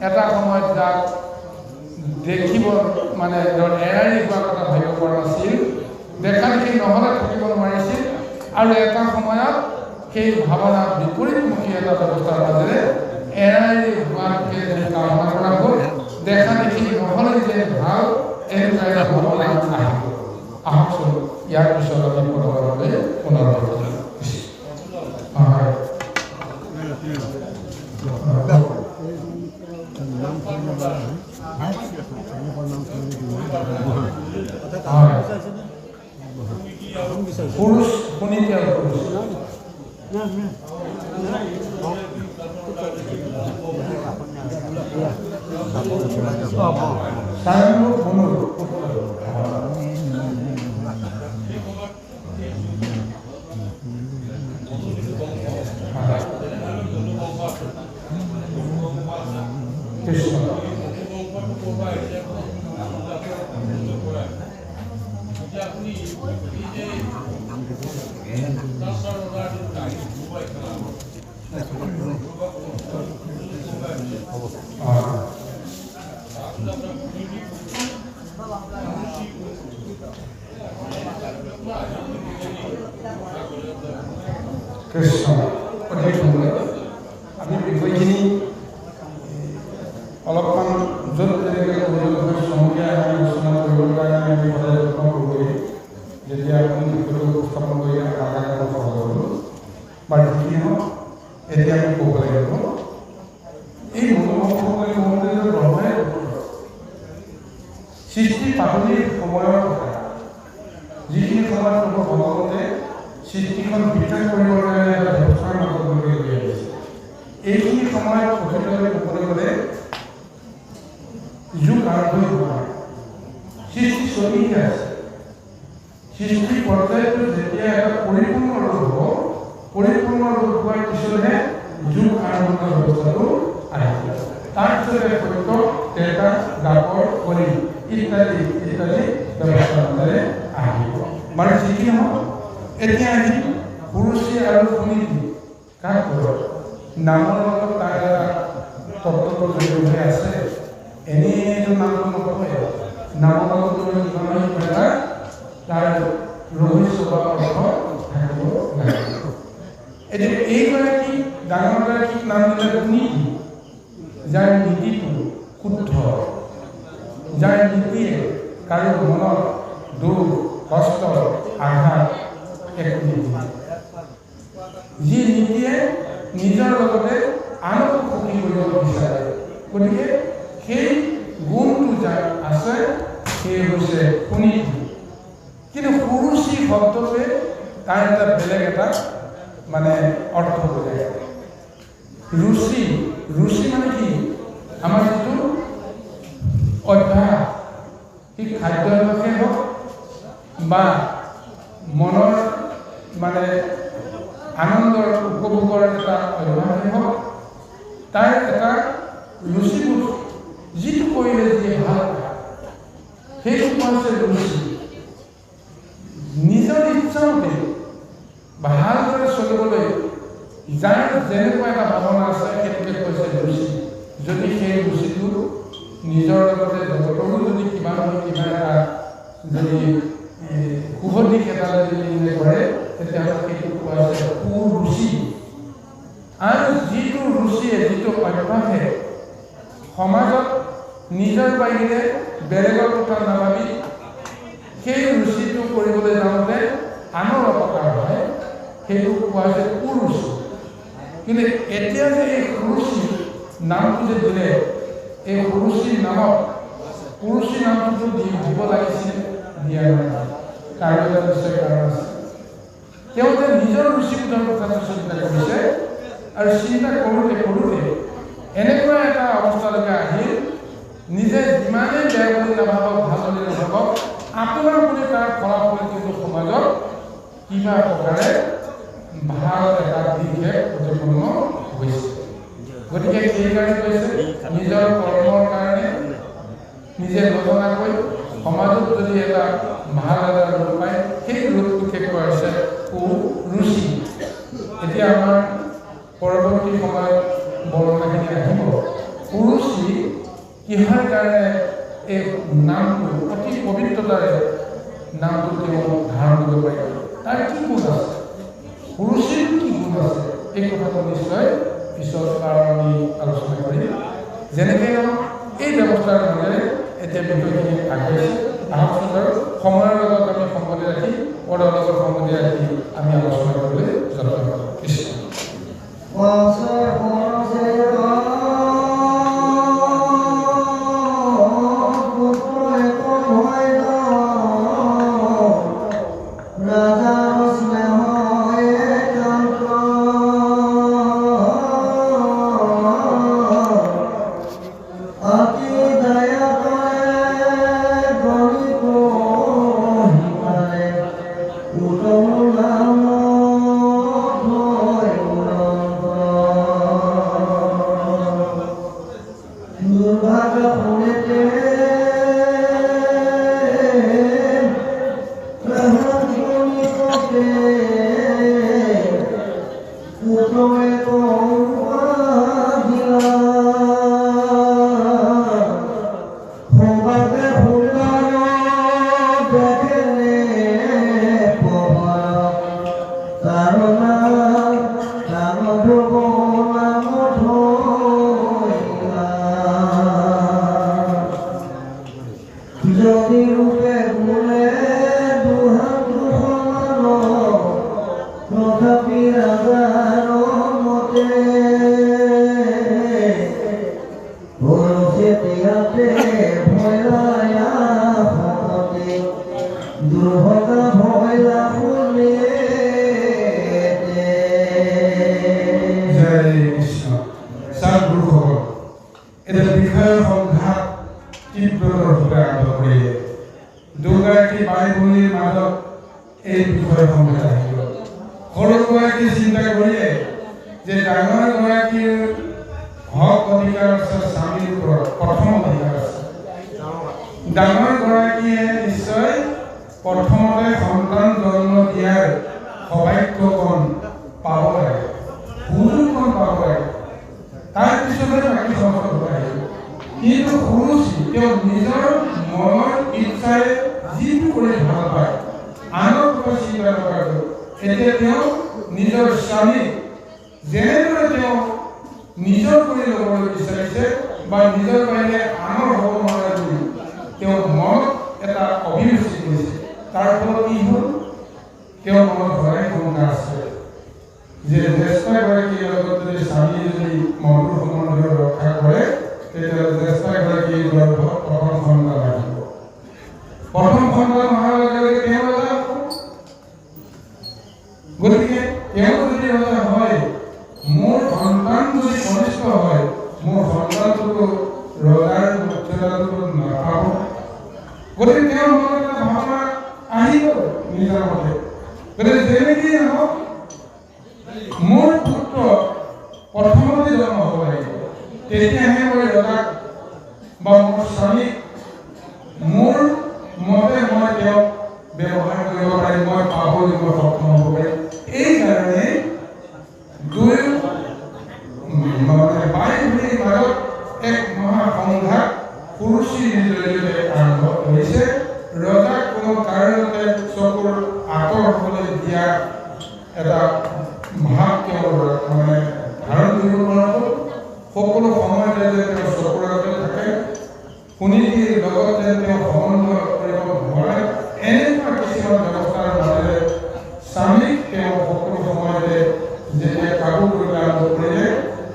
এটা সময়ত তাক দেখিব মানে এৰাই হোৱা কথা ভাবিব পৰা নাছিল, দেখা দেখি নহ'লে থাকিব নোৱাৰিছিল। আৰু এটা সময়ত সেই ভাৱনা বিপৰীতমুখী এটা ব্যৱস্থাৰ মাজেৰে এৰাই হোৱাকে কামনা কৰা হ'ল, দেখা দেখি নহ'লে যে ভাল এনেকুৱা এটা ভাৱনা আহিব। আহকচোন ইয়াৰ পিছত আমি পঢ়াবলৈ পুনৰ পুৰুষ শুনিতে পুৰুষ কৃষ্ণ অধিক সময় আমি বিষয়খিনি অলপমান য'ত তেনেকৈ চমকীয়া আলোচনা কৰিবৰ কাৰণে আমি সদায় যত্ন কৰোঁগৈ। যেতিয়া আপুনি বিষয়টো উপস্থাপন কৰি আশা সহজ হ'লোঁ বা যিখিনি হওক এতিয়া আমি ক'ব লাগিব এই মনোমোহনসকলে মন্দিৰৰ ব্ৰহ্মাই সৃষ্টি পাতনিৰ সময়ৰ কথা, যিখিনি সময়ত ভগৱতে সৃষ্টিখন বিকাশ কৰিবৰ কাৰণে এটা ব্যৱস্থাৰ মাজত গৈ আহিছে। এইখিনি সময়ত প্ৰকৃততে ক'বলৈ গ'লে যুগ আৰম্ভ হোৱা সৃষ্টি চলিহে আছে। সৃষ্টি পৰ্যায়টো যেতিয়া এটা পৰিপূৰ্ণ ৰূপ হ'ব, পৰিপূৰ্ণ ৰূপ হোৱাৰ পিছতহে যুগ আৰম্ভৰ ব্যৱস্থাটো আহিব। তাৰপিছতে সত্য, টেকা, দাপৰ, কলি ইত্যাদি ইত্যাদি ব্যৱস্থাৰ মাজেৰে আহিব। বাৰু যিখিনি হওক এতিয়া আহি পুৰুষে আৰু শুনিবি কাক কৰক নামৰ লগত তাৰ এটা তত্ত্বটো জড়িত হৈ আছে। এনেইতো নামটো নকয়, নামৰ লগত এটা তাৰ ৰহস্য বা অৰ্থ থাকিব লাগিব। এতিয়া এইগৰাকী ডাঙৰগৰাকীক নাম দিলে শুনিবি, যাৰ নীতিটো শুদ্ধ, যাৰ নীতিয়ে কাৰো মনত দুখ কষ্ট আঘাত একো নিদিয়ে, যি নীতিয়ে নিজৰ লগতে আনকো সুখী কৰিব বিচাৰে। গতিকে সেই গুণটো যাৰ আছে সেই হৈছে শুনিবি। কিন্তু পুৰুষী শব্দটোৱে তাৰ এটা বেলেগ এটা মানে অৰ্থ বুজায়। ৰুচি, ৰুচি মানে কি? আমাৰ যিটো অভ্যাস, সেই খাদ্য অভ্যাসেই হওক বা মনৰ মানে আনন্দৰ উপভোগৰ এটা অভ্যাসেই হওক, তাৰ এটা ৰুচিবোধ যিটো কৰিলে যিয়ে ভাল পায় সেইটো হৈছে ৰুচি। নিজৰ ইচ্ছামতে ভালদৰে চলিবলৈ যাৰ যেনেকুৱা এটা ভাৱনা আছে সেইটোকে কৈছে ৰুচি। যদি সেই ৰুচিটো নিজৰ লগতে জগতৰো যদি কিবা নহয় কিবা এটা যদি শুভ দিশ এটা যদি কৰে তেতিয়াহ'লে সেইটো কোৱা হৈছে সুৰুচি। আৰু যিটো ৰুচিয়ে যিটো অভ্যাসে সমাজত নিজৰ বাহিৰে বেলেগৰ কথা নাভাবি সেই ৰুচিটো কৰিবলৈ যাওঁতে আনৰ অপকাৰ হয়, সেইটো কোৱা হৈছে কুৰুচি। কিন্তু এতিয়া যে এই কুৰুচি নামটো যে দিলে, এই কুৰুচি নামক কুৰুচি নামটো দিব লাগিছিল, দিয়া নাই। তাৰ এটা নিশ্চয় কাৰণ আছে। তেওঁ যে নিজৰ ৰুচিবোধৰ কথাটো চিন্তা কৰিছে আৰু চিন্তা কৰোঁতে এনেকুৱা এটা অৱস্থালৈকে আহিল, নিজে যিমানেই বেয়া বুলি নাভাবক ভাল বুলি নাভাবক আপোনাৰ বুলি তাৰ ফলাফল কিন্তু সমাজত কিবা প্ৰকাৰে ভাল এটা দিশে প্ৰতিপন্ন হৈছে। গতিকে সেইকাৰণে কৈছে নিজৰ কৰ্মৰ কাৰণে নিজে নজনাকৈ সমাজত যদি এটা ভাল এটা ৰূপ পায় সেই ৰূপটোকে কোৱা হৈছে কুৰুচি। এতিয়া আমাৰ পৰৱৰ্তী সময়ত বৰ্ণনাখিনি আহিব। কুৰুচি কিহৰ কাৰণে এই নামটো অতি পবিত্ৰতাৰে নামটো তেওঁ ধাৰণ কৰিব পাৰিব, তাৰ কি গুণ আছে, কুৰুচিৰ কি গুণ আছে, এই কথাটো নিশ্চয় পিছত আমি আলোচনা কৰিম। যেনেকৈ এই ব্যৱস্থাৰ মাজেৰে এতিয়া বিষয়খিনি আগবাঢ়িছে। আহক সুন্দৰ সময়ৰ লগত আমি সংগতি ৰাখি পদৰ লগত সংগতি ৰাখি আমি আলোচনা কৰিবলৈ যত্ন কৰোঁ। কৃষ্ণ গতিকে তেওঁৰ মনত এটা ভাৱনা আহিব নিজৰ মতে। গতিকে যেনেকেই নহওক মোৰ পুত্ৰ প্ৰথমতে জন্ম হ'ব লাগিব, তেতিয়াহে মই ৰজাক বা মোৰ স্বামীক মোৰ মতে মই তেওঁক ব্যৱহাৰ কৰিব পাৰিম, মই পাবলৈ মই সক্ষম হ'ব পাৰিম। এইকাৰণে দুই বাই ভনীৰ মাজত এক মহাসংঘাত কুৰুচিৰ জৰিয়তে আৰম্ভ কৰিছে। ৰজাক কোনো কাৰণতে চকুৰ আঁতৰ হ'বলৈ দিয়া এটা ভাৱ তেওঁৰ ধাৰণ কৰিব নোৱাৰিব। সকলো সময়তে যে তেওঁ চকুৰ আগতে থাকে, সুনীতিৰ লগত যে তেওঁ সম্বন্ধ কৰিব নোৱাৰে, এনেকুৱা কিছুমান ব্যৱস্থাৰ মাজেৰে স্বামীক তেওঁ সকলো সময়তে যেতিয়া কাবু কৰিব আৰম্ভ কৰিলে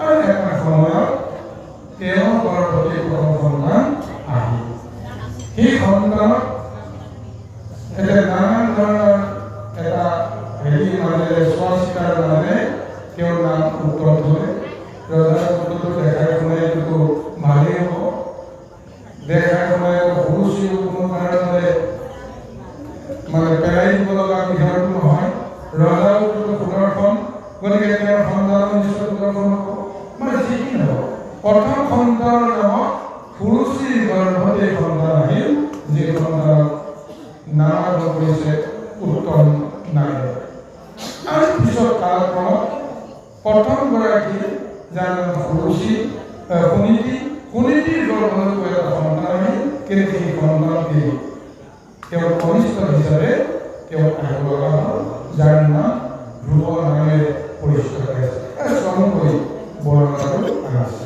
আৰু এটা সময়ত তেওঁৰ গৰ্ভৱতী প্ৰথম সন্তান আহিল। সেই সন্তানক এটা নানান ধৰণৰ এটা মাজেৰে চোৱা চিতাৰ মাজেৰে তেওঁৰ নাম উত্তৰ ধৰে। ৰজাৰ পুত্ৰটো দেখাই শুনাই এইটো ভালেই হ'ব, দেখাই শুনাই সুৰুচিও কোনো কাৰণতে পেলাই দিব লগা বিষয়টো নহয়। ৰজাও সুদৰ্শন, গতিকে তেওঁৰ সন্তানো নিশ্চয় সুদৰ্শন হ'ব। যি কি নহওক প্ৰথম সন্তানৰ নামত সুৰুচিৰ গৰ্ভতে সন্তান আহিল, যি সন্তানক নামাকৰণ কৰিছে উত্তম নামে। আৰু পিছত কালক্ৰমত প্ৰথমগৰাকী যাৰ নাম সুনীতিৰ গৰ্ভলৈ এটা সন্তান আহিল, কিন্তু সেই সন্তানটি তেওঁৰ কনিষ্ঠ হিচাপে তেওঁ আহিব লগা হ'ল, যাৰ নাম ধ্ৰুৱ নামেৰে পৰিচিত হৈছে। চমুকৈ বৰ্ণনাটো আহিছে।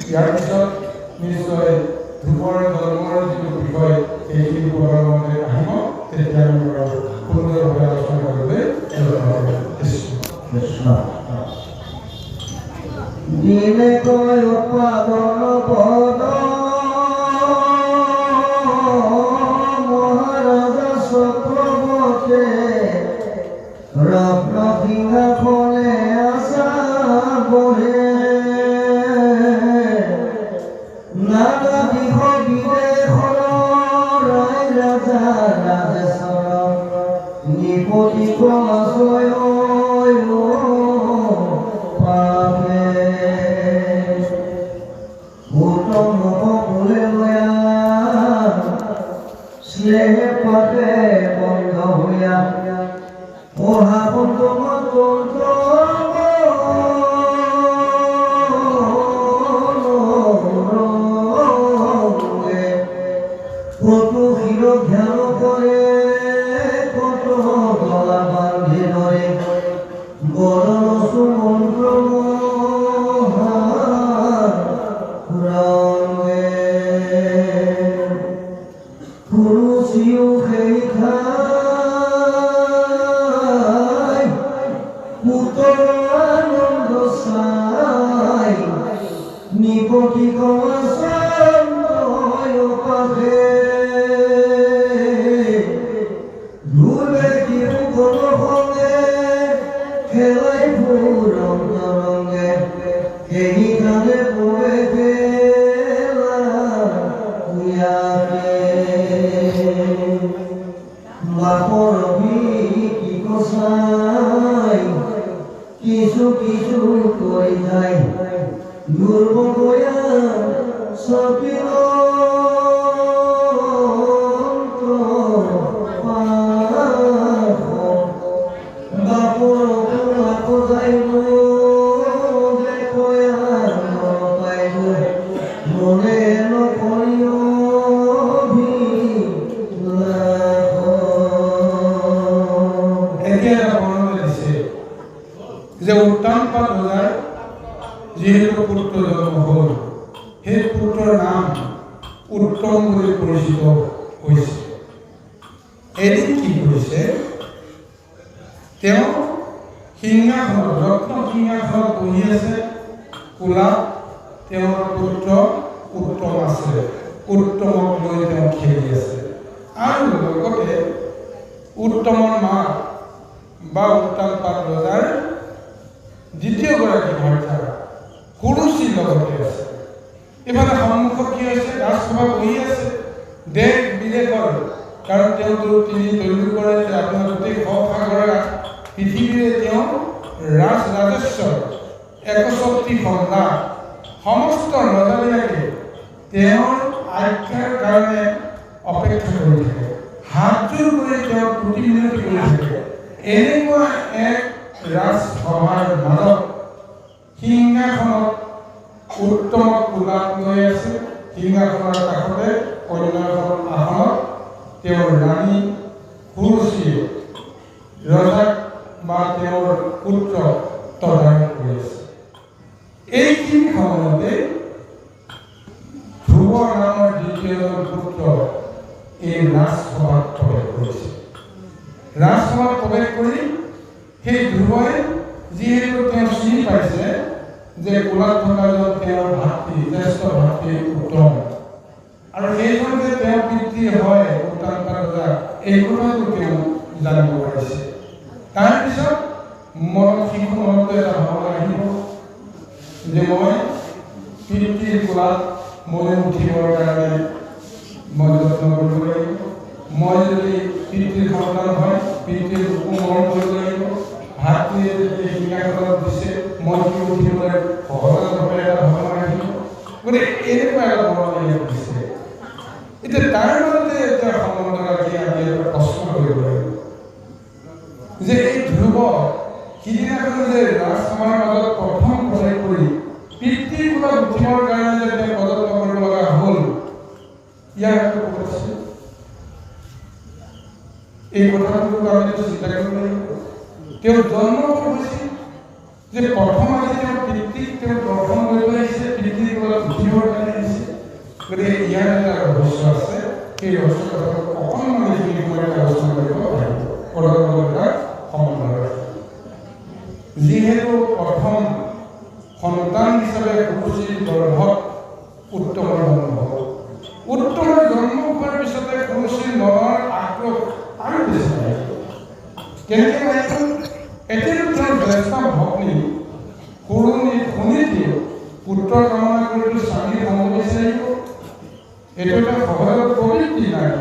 ইয়াৰ পিছত নিশ্চয় ধ্ৰুৱৰ জন্মৰ যিটো বিষয় সেইখিনি বৰ্ণনাতে আহিব, তেতিয়া আমি সুন্দৰভাৱে আলোচনা কৰিবলৈ দিনে কয় উৎপাদন পদ মহাৰাজা চক্ৰৱৰ্তী ৰত্ন সিংহাসনে আশা বহে নানা দিশ বিদেশৰ ৰাই ৰাজা ৰাজেশ্বৰ নিপতিক আশ্ৰয় পাতে বন্ধ হইয়া পঢ়া বন্ধ কত শিৰ ধ্যান কৰে, কত গলা বান্ধি ধৰে বৰনসু মন্ত্ৰ কুৰুচিও সেই ঠাই পুতৰ আনন্দ চাই নিপতিক পাশে ধুলে কিৰু গণসংগে খেলাই ফুৰ ৰংগে সেইখানে পৰে বাপৰ কি কচাই কিছু কিছু কৈ যায় দুৰ্বয়া সপিল বাপৰ আকৌ যায় মনে নকৰিও যে উত্তানপাদ ৰজাৰ যিহেতু পুত্ৰ জন্ম হ'ল, সেই পুত্ৰৰ নাম উত্তম বুলি পৰিচিত হৈছে। এদিন কি কৰিছে, তেওঁ সিংহাসনত ৰত্ন সিংহাসনত বহি আছে, কোলাত তেওঁৰ পুত্ৰ উত্তম আছে, উত্তমক লৈ তেওঁ খেলি আছে। আৰু লগতে উত্তমৰ মা বা উত্তানপাদ ৰজাৰ দ্বিতীয়গৰাকী ভাৰ্যা কুৰুচিৰ লগতে আছে। ইফালে সন্মুখত কি হৈছে, ৰাজসভা বহি আছে, দেশ বিদেশৰ কাৰণ তিনি দলিল কৰে যে আপোনাৰ গোটেই সাগৰ পৃথিৱীৰে তেওঁ ৰাজেশ্বৰ 61 সম্ৰাট সমস্ত ৰজাবিলাকে তেওঁৰ আজ্ঞাৰ কাৰণে অপেক্ষা কৰি থাকে, হাতযোৰ কৰি তেওঁ তুতি মিনতি কৰি থাকে। এনেকুৱা এক ৰাজসভাৰ মাজত সিংহাসনত উত্তম কোলাপ লৈ আছে, সিংহাসনৰ কাষতে কন্যাখন আসনত তেওঁৰ ৰাণী সুৰুচিয়ে ৰজাক বা তেওঁৰ পুত্ৰ তদাৰক কৰি আছে। এইখিনি সময়তে ধ্ৰুৱ নামৰ দ্বিতীয়জন পুত্ৰ এই ৰাজসভাত প্ৰৱেশ কৰিছে। ৰাজসভাত প্ৰৱেশ কৰি সেই ধ্ৰুৱই যিহেতু তেওঁ চিনি পাইছে যে কোলাত থকাজন তেওঁৰ ভাতৃ, জ্যেষ্ঠ ভাতৃ উত্তম, আৰু সেইজন যে তেওঁৰ পিতৃ হয় উত্তানপাদ ৰজা, এই কথাটো তেওঁ জানিব পাৰিছে। তাৰপিছত শিশু মনলৈ এটা ভাৱনা আহিব যে মই পিতৃৰ কোলাত মই উঠিবৰ কাৰণে মই যত্ন কৰিব লাগিব, মই যদি পিতৃৰ সন্তান হয় পিতৃৰ কোমল কৰিব লাগিব, ভাতৃয়ে যদি সিংহাসনত দিছে মই কি উঠিবলৈ সহজভাৱে এটা ভাৱনা আহিব। গতিকে এনেকুৱা এটা ভাৱনা ইয়াত দিছে। এতিয়া তাৰ মাজতে এতিয়া সম্বন্ধগৰাকী আমি এটা প্ৰশ্ন কৰিব লাগিব যে এই ধ্ৰুৱ সিদিনাখন যে ৰাজসভাৰ মাজত প্ৰথম প্ৰৱেশ কৰি পিতৃৰ কোলাত উঠিবৰ কাৰণে যে তেওঁ যত্ন কৰিব লগা হ'ল, ইয়াৰ ক'ত আছে? এই কথাটো আমি চিন্তা কৰিব লাগিব। তেওঁৰ জন্ম হৈছিল যে প্ৰথম আজি তেওঁৰ পিতৃক তেওঁ প্ৰথম লৈ আহিছে, পিতৃৰ কোলাত উঠিবৰ কাৰণে আহিছে। গতিকে ইয়াৰ এটা ৰহস্য আছে, সেই ৰহস্য কথাটো অকণমান এইখিনি সময়ত আলোচনা কৰিব পাৰিব সম্বন্ধ। যিহেতু প্ৰথম সন্তান হিচাপে সুৰুচিৰ গৰ্ভত উত্তমৰ জন্ম হ'ল, উত্তমৰ জন্ম হোৱাৰ পিছতে সুৰুচিৰ মনৰ আগ্ৰহ আৰু বেছি আহিল। কেনেকৈ আহিল? এতিয়াতো তেওঁৰ জ্যেষ্ঠ ভগ্নী সুনীতিয়ে পুত্ৰ কামনা কৰি স্বামীৰ সংগ বিচাৰিব, এইটো এটা সহজত প্ৰবৃত্তি নাই।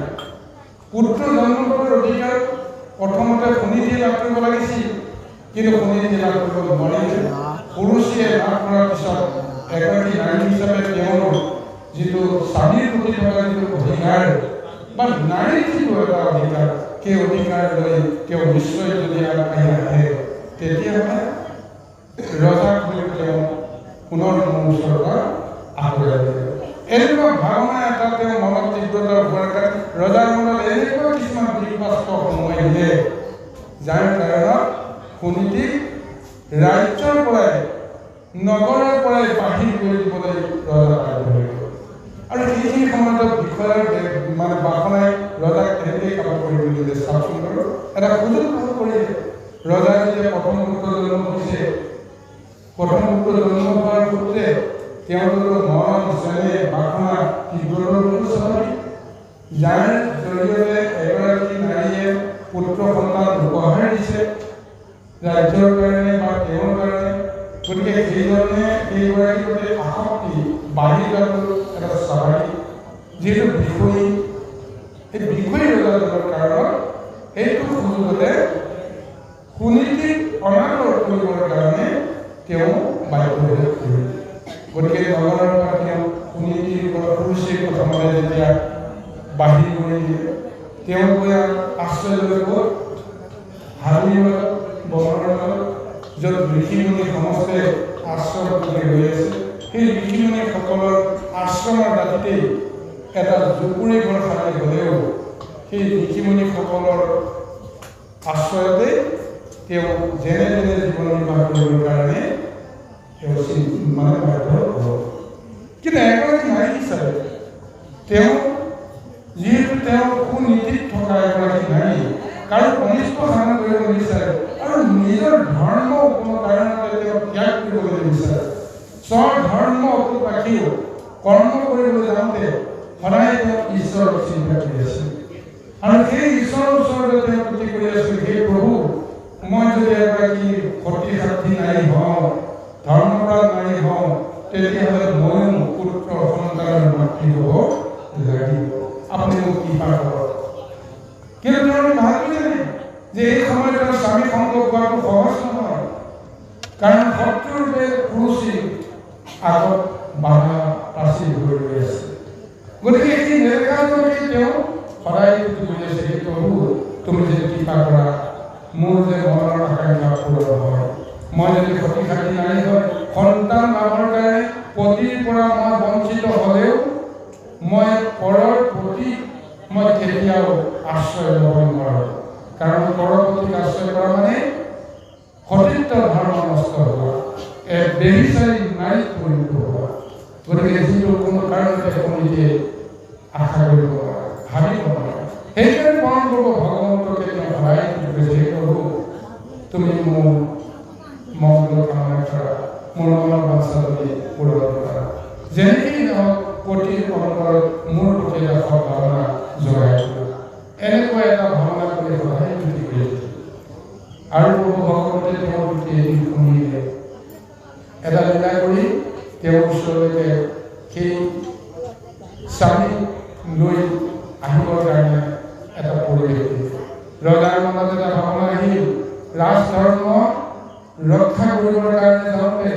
পুত্ৰ জন্ম কৰাৰ অধিকাৰ প্ৰথমতে সুনীতিয়ে লাভ কৰিব লাগিছিল, কিন্তু সুনীতিয়ে লাভ কৰিব নোৱাৰিলে। সুৰুচিয়ে লাভ কৰাৰ পিছত এগৰাকী নাৰী হিচাপে তেওঁৰ যিটো স্বামীৰ প্ৰতি থকা যিটো অধিকাৰ বা নাৰীৰ যিটো এটা অধিকাৰ, সেই অধিকাৰ লৈ তেওঁ নিশ্চয় যদি আগবাঢ়ি আহে তেতিয়াহ'লে ৰজাক লৈ তেওঁ পুনৰ মোৰ ওচৰৰ পৰা আঁতৰাই দিয়ে। এনেকুৱা ভাৱনা এটা তেওঁ মনত তীব্ৰতা হোৱাৰ কাৰণে ৰজাৰ মনত এনেকুৱা কিছুমান দিগবাস্ত সময় দিলে, যাৰ কাৰণত সুনীতিক ৰাজ্যৰ পৰাই নগৰৰ পৰাই বাহিৰ কৰি দিবলৈ ৰজা বাধ্য হৈ গ'ল। আৰু সেইখিনি সময়ত বিষয়ৰ বাসনাই ৰজাক কেনেকৈ কাম কৰিব দিলে চাওকচোন বাৰু। এটা সুযোগ লাভ কৰিলে। ৰজাৰ যেতিয়া প্ৰথম পুত্ৰ জন্ম হৈছে, প্ৰথম পুত্ৰ জন্ম হোৱাৰ সূত্ৰে তেওঁলোকৰ মৰম চেনেহ বাসনা তীব্ৰতৰ স্বাভাৱিক, যাৰ জৰিয়তে এগৰাকী নাৰীয়ে পুত্ৰ সন্তান উপহাৰ দিছে ৰাজ্যৰ কাৰণে বা তেওঁৰ কাৰণে। গতিকে সেইজনে এইগৰাকী প্ৰতি আসক্তি বাঢ়ি যোৱাটো এটা স্বাভাৱিক। যিহেতু বিষয়ী, এই বিষয়ী ৰজাজনৰ কাৰণত সেইটো সুযোগতে সুনীতিক অনাদৰ কৰিবৰ কাৰণে তেওঁ বাধ্য হৈ পৰিল। গতিকে নগৰৰ পৰা তেওঁ সুনীতিৰ সুৰুচিৰ প্ৰথমতে যেতিয়া বাহিৰ কৰি দিলে, তেওঁ গৈ আশ্ৰয় লৈ গ'ল হাবিৰ বনৰ মাজত, য'ত ঋষিমুনি সমস্তে আশ্ৰম কৰি গৈ আছে। সেই ঋষিমুনিসকলৰ আশ্ৰমৰ দাঁতিতেই এটা জুপুৰি ঘৰ সাজি হ'লেও সেই ঋষিমুনিসকলৰ আশ্ৰয়তে তেওঁ যেনে যেনে জীৱন নিৰ্বাহ কৰিবৰ কাৰণে তেওঁ বাধ্য হ'ল। কিন্তু এগৰাকী নাৰী হিচাপে তেওঁ যিহেতু তেওঁ সুনীতিত থকা এগৰাকী নাৰী, কাৰো কনিষ্ঠ সাধন কৰিব নিবিচাৰে আৰু নিজৰ ধৰ্ম কোনো কাৰণতে তেওঁ ত্যাগ কৰিবলৈ নিবিচাৰে। স্বধৰ্ম অটুট ৰাখিও কৰ্ম কৰিবলৈ যাওঁতে সদায় তেওঁ ঈশ্বৰৰ চিন্তা কৰি আছিল আৰু সেই ঈশ্বৰৰ ওচৰতে তেওঁ তুতি কৰি আছিল, হে প্ৰভু, মই যদি এগৰাকী সতী সাধ্বী নাৰী হওঁ, ধৰ্মপ্ৰাণ নাৰী হওঁ, তেতিয়াহ'লে ময়ো পুত্ৰ সন্তানৰ মাতৃ হ'ব লাগিব। আপুনি মোক কৃপা কৰক। যে এই সময়ত স্বামী সংগ পোৱাটো সহজ নহয়, কাৰণ শত্ৰুৰ বেগ পুৰুষী আগত বাধা পাচি হৈ ৰৈ আছে। গতিকে এই নেদেখাজনকে তেওঁ সদায় বুজি আছে, হে প্ৰভু তুমি যদি কৃপা কৰা মোৰ যে মনৰ আকাংক্ষা পূৰণ হয়, মই যদি সতীসাধী নাৰী হয় সন্তান লাভৰ কাৰণে পতিৰ পৰা মই বঞ্চিত হ'লেও মই পৰৰ প্ৰতি মই কেতিয়াও আশ্ৰয় ল'ব নোৱাৰোঁ, কাৰণ পৰৰ প্ৰতি আশ্ৰয় কৰা মানে সতীত্ব ধৰ্ম নষ্ট হোৱা, এক বেবিচাৰী নাৰীত পৰিণত হোৱা। গতিকে যিটো কোনো কাৰণতে সমিতিয়ে আশা কৰিব নোৱাৰে, ভাবিব নোৱাৰে। সেইকাৰণে পৰম প্ৰভু ভগৱন্তকে তেওঁ সহায় কৰিছে, হে প্ৰভু তুমি মোৰ মংগল কামনা কৰা, মোৰ মনৰ বাঞ্ছা তুমি পূৰণ কৰা। যেনেকেই নহওক পতিৰ অন্তৰত মোৰ প্ৰতি এটা ভাৱনা জগাই দিয়া, এনেকুৱা এটা ভাৱনা কৰি সহায় কৰি কৰিছে। আৰু প্ৰভু ভগৱন্তে তেওঁৰ প্ৰতি এদিন শুনিলে এটা লীলা কৰি তেওঁৰ ওচৰলৈকে সেই স্বামী লৈ আহিবৰ কাৰণে এটা পৰিৱেশ দিলে। ৰজাৰ মনত এটা ভাৱনা আহিল, ৰাজধৰ্ম ৰক্ষা কৰিবৰ কাৰণে যাওঁতে,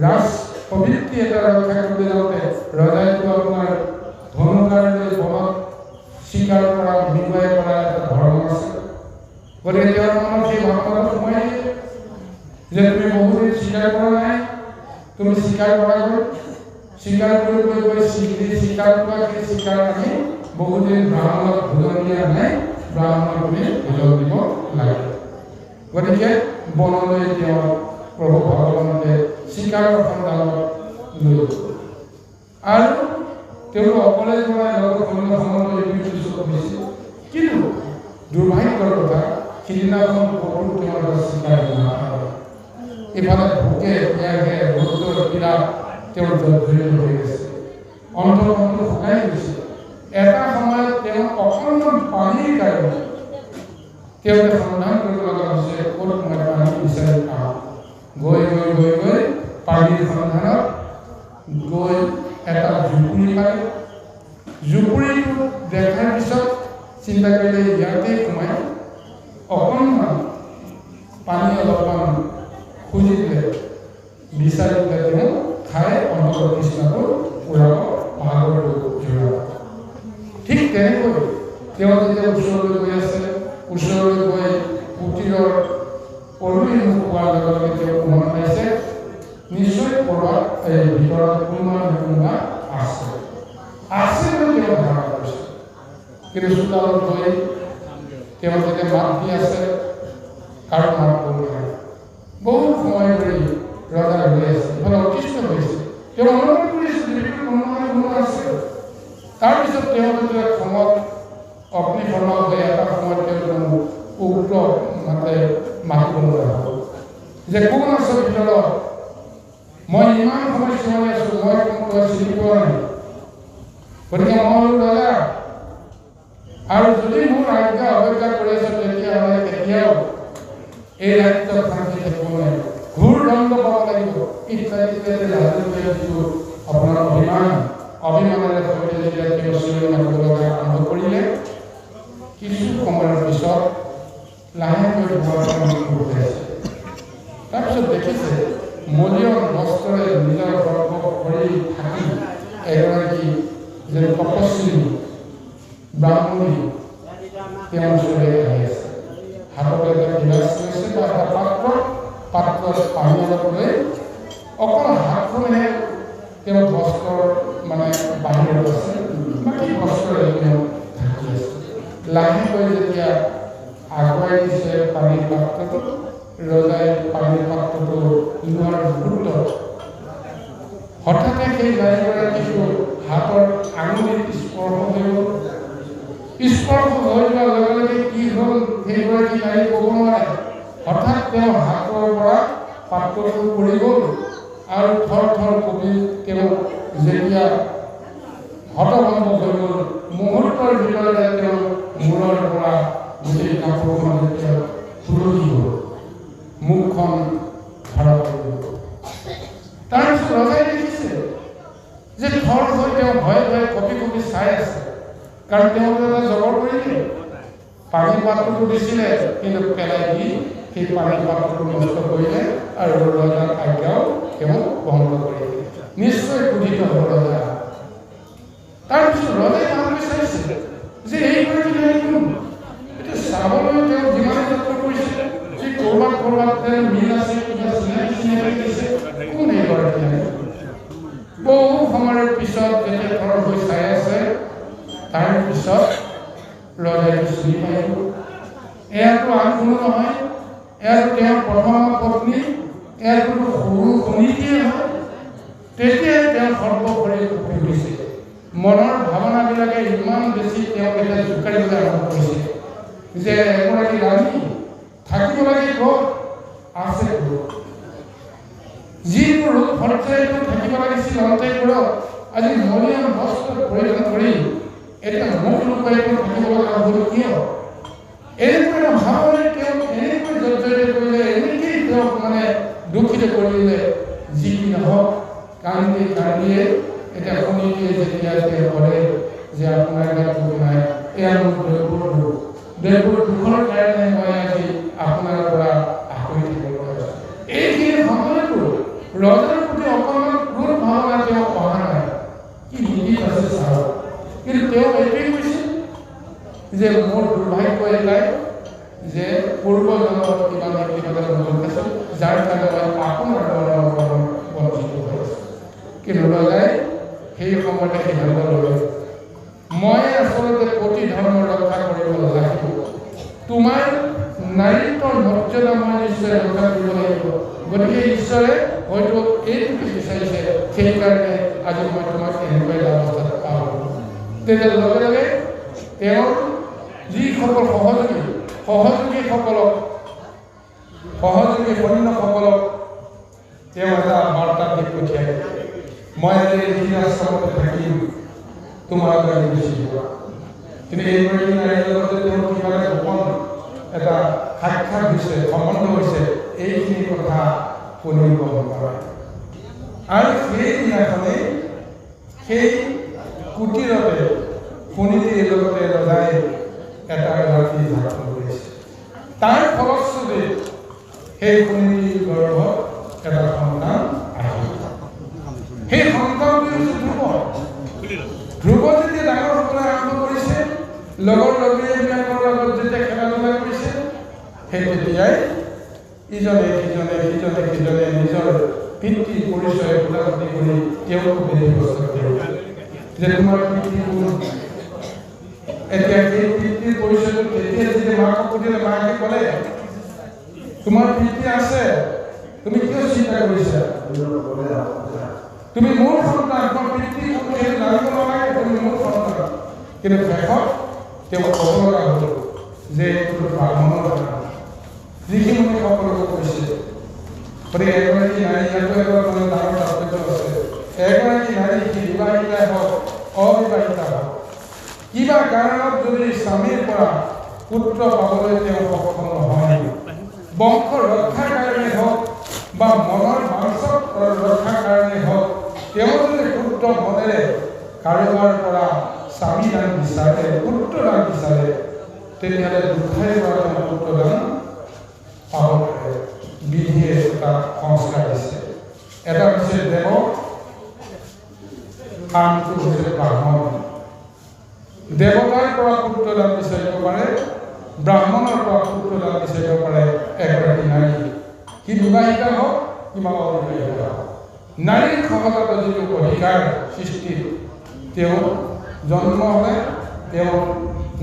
ৰাজ প্ৰবৃত্তি এটা ৰক্ষা কৰিবলৈ যাওঁতে ৰজাইতো আপোনাৰ ধনুকাৰে বনত স্বীকাৰ কৰা, বিনিময় কৰা এটা ধৰ্ম আছে। গতিকে তেওঁৰ মনত সেই ভাৱনাটো সোমাই দিয়ে যে তুমি বহুদিন স্বীকাৰ কৰা নাই, তুমি স্বীকাৰ কৰা গ'ল, স্বীকাৰ কৰি গৈ স্বীকাৰ কৰা, সেই স্বীকাৰ আমি বহুদিন ব্ৰাহ্মণক ভোজন দিয়া নাই, ব্ৰাহ্মণক তুমি ভোজন দিব লাগে। গতিকে বনলৈ তেওঁ প্ৰভু ভগৱন্তে স্বীকাৰৰ সন্ধানত লৈ গ'ল। আৰু তেওঁ অকলে যোৱা লগত অন্য সময়লৈ কৰিছিল, কিন্তু দুৰ্ভাগ্যৰ কথা সিদিনাখন ক'তো তেওঁৰ স্বীকাৰ নহয়। ইফালে ভোকে পিয়াহে ৰ'দৰ পীড়া তেওঁৰ জৰ্জৰিত হৈ গৈছে, অন্তৰমনটো শুকাই গৈছে। এটা সময়ত তেওঁ অকণমান পানীৰ কাৰণে তেওঁ সন্ধান কৰিব লগা হৈছে, ক'ত মই পানী বিচাৰি পাওঁ। গৈ গৈ গৈ গৈ পানীৰ সন্ধানত গৈ এটা জুপুৰি পায়। জুপুৰিটো দেখাৰ পিছত চিন্তা কৰিলে ইয়াতে সোমাই অকণমান পানী অলপমান খুজি দিলে, বিচাৰি দিলে, তেওঁ খাই অন্তৰৰ তৃষ্ণাটো পূৰাব, ভাগৰটো জোৰাব। ঠিক তেনেকৈ তেওঁ যেতিয়া ওচৰলৈ গৈ আছে, ওচৰলৈ গৈ কুটিৰৰ পৰুই মুখ পোৱাৰ লগে লগে তেওঁ মন পাইছে নিশ্চয় ক'ৰবাত এই ভিতৰত কোনোবা আছে বুলি তেওঁ ধাৰণা কৰিছে। কিন্তু চোতালত গৈ তেওঁ যেতিয়া মাত দি আছে, কাৰো মাত ক'ব নোৱাৰে। বহুত সময় ধৰি ৰজা ৰৈ আছে, ইফালে অতিষ্ঠ হৈছে। তেওঁ অনুভৱ কৰিছে কোনো আছে। তাৰপিছত তেওঁ যেতিয়া খঙত অগ্নিশৰ্মা হৈ এটা সময়ত তেওঁ উগ্ৰ মাতে মাতিব নোৱাৰা হ'ল যে কোন আছে ভিতৰত, মই ইমান সময় চিঞৰি আছোঁ, মই তই চিনি পোৱা নাই। গতিকে মই ৰজা, আৰু যদি মোৰ আজ্ঞা অৱজ্ঞা কৰি আছ তেতিয়াহ'লে কেতিয়াও এই ৰাজ্যত শান্তি থাকিব নোৱাৰিব, ঘূৰ দণ্ড পাব লাগিব ইত্যাদি যিটো আপোনাৰ অভিমানেৰে সৈতে যেতিয়া তেওঁ চিঞৰি মাতিব লগা আৰম্ভ কৰিলে, কিছু সময়ৰ পিছত লাহেকৈ তাৰপিছত দেখিছে মলিয়ন বস্ত্ৰৰে নিজৰ গৰ্ভ কৰি থাকি এগৰাকী যে তপস্বী ব্ৰাহ্মণী তেওঁৰ ওচৰলৈ আহি আছে। হাতত এটা গিলাচ লৈছে বা এটা পাত্ৰত পানী অলপ লৈ অকল হাতখনেহে তেওঁ বস্ত্ৰৰ মানে বাহিৰত আছে, বাকী বস্ত্ৰৰে তেওঁ ঢাকি আছে। লাহেকৈ যেতিয়া আগুৱাই দিছে পানীৰ পাত্ৰটো, ৰজাই পানীৰ পাত্ৰটো লোৱাৰ মুহূৰ্তত হঠাতে সেই নাৰীগৰাকীটো হাতৰ আঙুলিত স্পৰ্শ হৈ গ'ল। স্পৰ্শ হৈ যোৱাৰ লগে লগে কি হ'ল সেইগৰাকী নাৰী ক'ব নোৱাৰে। হঠাৎ তেওঁ হাতৰ পৰা পাত্ৰটো পৰি গ'ল আৰু থৰ থৰ কঁপি তেওঁ যেতিয়া হতভম্ব হৈ গ'ল, মুহূৰ্তৰ ভিতৰতে তেওঁ মূৰৰ পৰা গোটেই কাপোৰখন যেতিয়া ফুলকি গ'ল, মুখখন ধৰা পৰি গ'ল। তাৰপিছত ৰজাই দেখিছে যে থৰ হৈ তেওঁ ভয়ে ভয়ে কঁপি কঁপি চাই আছে, কাৰণ তেওঁ এটা জবৰ কৰিলে। পানী পাত্ৰটো দিছিলে কিন্তু পেলাই দি সেই পানী পাত্ৰটো নষ্ট কৰিলে আৰু ৰজাৰ আজ্ঞাও তেওঁ ভংগ কৰিলে। নিশ্চয় ক্ৰোধিত হ'ল ৰজা। তাৰপিছত ৰজাই ভাল বিচাৰিছিলে যে এইগৰাকী নাৰী কোন? এইটো চাবলৈ তেওঁ যিমান যত্ন কৰিছিলে যে ক'ৰবাত তেওঁ মিল আছে, কিবা চিনাকি দিছে, কোন এইগৰাকী নাৰী? বহু সময়ৰ পিছত যেতিয়া ঘৰ হৈ চাই আছে, তাৰ পিছত ৰজাই চিনি পাই গ'ল, এয়াতো আন কোনো নহয়, এয়াতো তেওঁৰ প্ৰথম পত্নী, এয়া কোনো সৰু শনিতিয়ে হয়। তেতিয়াই তেওঁ সৰ্বশৰীৰে কঁপি উঠিছে। মনৰ ভাৱনাবিলাকে ইমান বেছি তেওঁক এতিয়া জোকাৰিবলৈ আৰম্ভ কৰিছে যে এগৰাকী ৰাণী থাকিব লাগে ক'ত, আছে ক'ত? যিটো ৰূপ সঞ্চয়টো থাকিব লাগিছিল অন্তঃপুৰত, আজি মলিয়ন বস্ত্ৰ পৰিধান কৰি এতিয়া মুখ লুকাই থাকিব লগা হ'ল কিয়? এনেকুৱা ভাৱনাই তেওঁক এনেকৈ জৰ্জৰিত কৰিলে, এনেকেই তেওঁক দুখিত কৰিলে। যি কি নহওক কান্দি কান্দিয়ে এতিয়া শনিতিয়ে যেতিয়া তেওঁ কৰে যে আপোনাৰ গাত দুখ নাই, এয়া মোৰ দৈৱৰ দুখ, দৈৱৰ দুখৰ কাৰণে মই আজি আপোনাৰ পৰা আঁতৰি থাকিব লাগে। এইখিনি সময়তো ৰজাৰ প্ৰতি অকণমান ক্ৰোধ ভাৱনা তেওঁ অহা নাই। কি নীতি আছে চাওক। কিন্তু তেওঁ এইটোৱেই কৈছিল যে মোৰ দুৰ্ভাগ্য এটাই যে পূৰ্বজন্মত কিবা নহয় কিবা এটা মনত আছিল, যাৰ কাৰণে মই আপোনাৰ বঞ্চিত হৈ আছোঁ। কিন্তু ৰজাই সেই সময়তে সিদ্ধান্ত ল'লে, মই আচলতে প্ৰতি ধৰ্ম ৰক্ষা কৰিব লাগিব। তোমাৰ নাৰীত্বৰ মৰ্যাদা মই নিশ্চয় ৰক্ষা কৰিব লাগিব। গতিকে ঈশ্বৰে হয়তো এইটোকে বিচাৰিছে, সেইকাৰণে আজি মই তোমাক এনেকুৱা এটা অৱস্থাত পাওঁ। তেতিয়া লগে লগে তেওঁৰ যিসকল সহযোগী সৈন্যসকলক তেওঁ এটা বাৰ্তা দি পঠিয়াই, মই আজি এই আশ্ৰমতে থাকিম, তোমাৰ কাৰণে গুচি যোৱা। কিন্তু এইগৰাকী নাৰীৰ লগতে তেওঁৰ কিবা গোপন এটা সাক্ষাৎ হৈছে, সম্বন্ধ হৈছে, এইখিনি কথা কোনেও গম নাপায়। আৰু সেইদিনাখনেই সেই কুটিৰতে শনিতিৰ লগতে ৰজাই এটা ৰাতি ধাৰণ কৰিছে। তাৰ ফলস্বৰূপে সেই শনিতিৰ গৰ্ভত এটা সন্তান আহিল। সেই সন্তানটো হৈছে ধ্ৰুৱ। ধ্ৰুৱ যেতিয়া ডাঙৰ হ'বলৈ আৰম্ভ কৰিছে, লগৰ লগৰীয়াবিলাকৰ লগত যেতিয়া খেলা ধূলা কৰিছে, সেই তেতিয়াই ইজনে সিজনে নিজৰ পিতৃ পৰিচয় বুজাবুজি কৰি তেওঁক ব্যৱস্থা কৰিব যে তোমাৰ পিতৃ কোন। এতিয়া সেই পিতৃৰ পৰিচয়টো তেতিয়া যেতিয়া মাকক সুধিলে, মাকে ক'লে তোমাৰ পিতৃ আছে, তুমি কিয় চিন্তা কৰিছা? তুমি মোৰ সন্তান, তোমাৰ পিতৃ কোন সেইটো জানিব নালাগে, তুমি মোৰ সন্তান। কিন্তু শেষত তেওঁ ক'ব লগা হ'ল যে এইটো ব্ৰাহ্মণৰ কথা, যিখিনি সকলোকে কৈছে। গতিকে এগৰাকী নাৰী, ইয়াতো এগৰাকী ডাঙৰ তাৎপৰ্য আছে। এগৰাকী নাৰী বিবাহিতা হওক অবিবাহিতা হওক, কিবা কাৰণত যদি স্বামীৰ পৰা পুত্ৰ পাবলৈ তেওঁ সক্ষম নহয়, বংশ ৰক্ষাৰ কাৰণে হওক বা মনৰ বাঞ্ছক ৰক্ষাৰ কাৰণে হওক, তেওঁ যদি শুদ্ধ মনেৰে কাৰোবাৰ পৰা স্বামী দান বিচাৰে, পুত্ৰ দান বিচাৰে, তেতিয়াহ'লে দুখাইৰ পৰা তেওঁ পুত্ৰ দান পাব পাৰে। বিধিয়ে এটা সংস্কাৰ দিছে। এটা হৈছে দেৱ, আনটো হৈছে ব্ৰাহ্মণ। দেৱতাৰ পৰা পুত্ৰ দান বিচাৰিব পাৰে, ব্ৰাহ্মণৰ পৰা পুত্ৰ দান বিচাৰিব পাৰে এগৰাকী নাৰী, সি বিবাহিতা হওক কিংবা অবিবাহিতা হওক। নাৰীৰ সহজাত যিটো অধিকাৰ সৃষ্টি, তেওঁ জন্ম হ'লে তেওঁ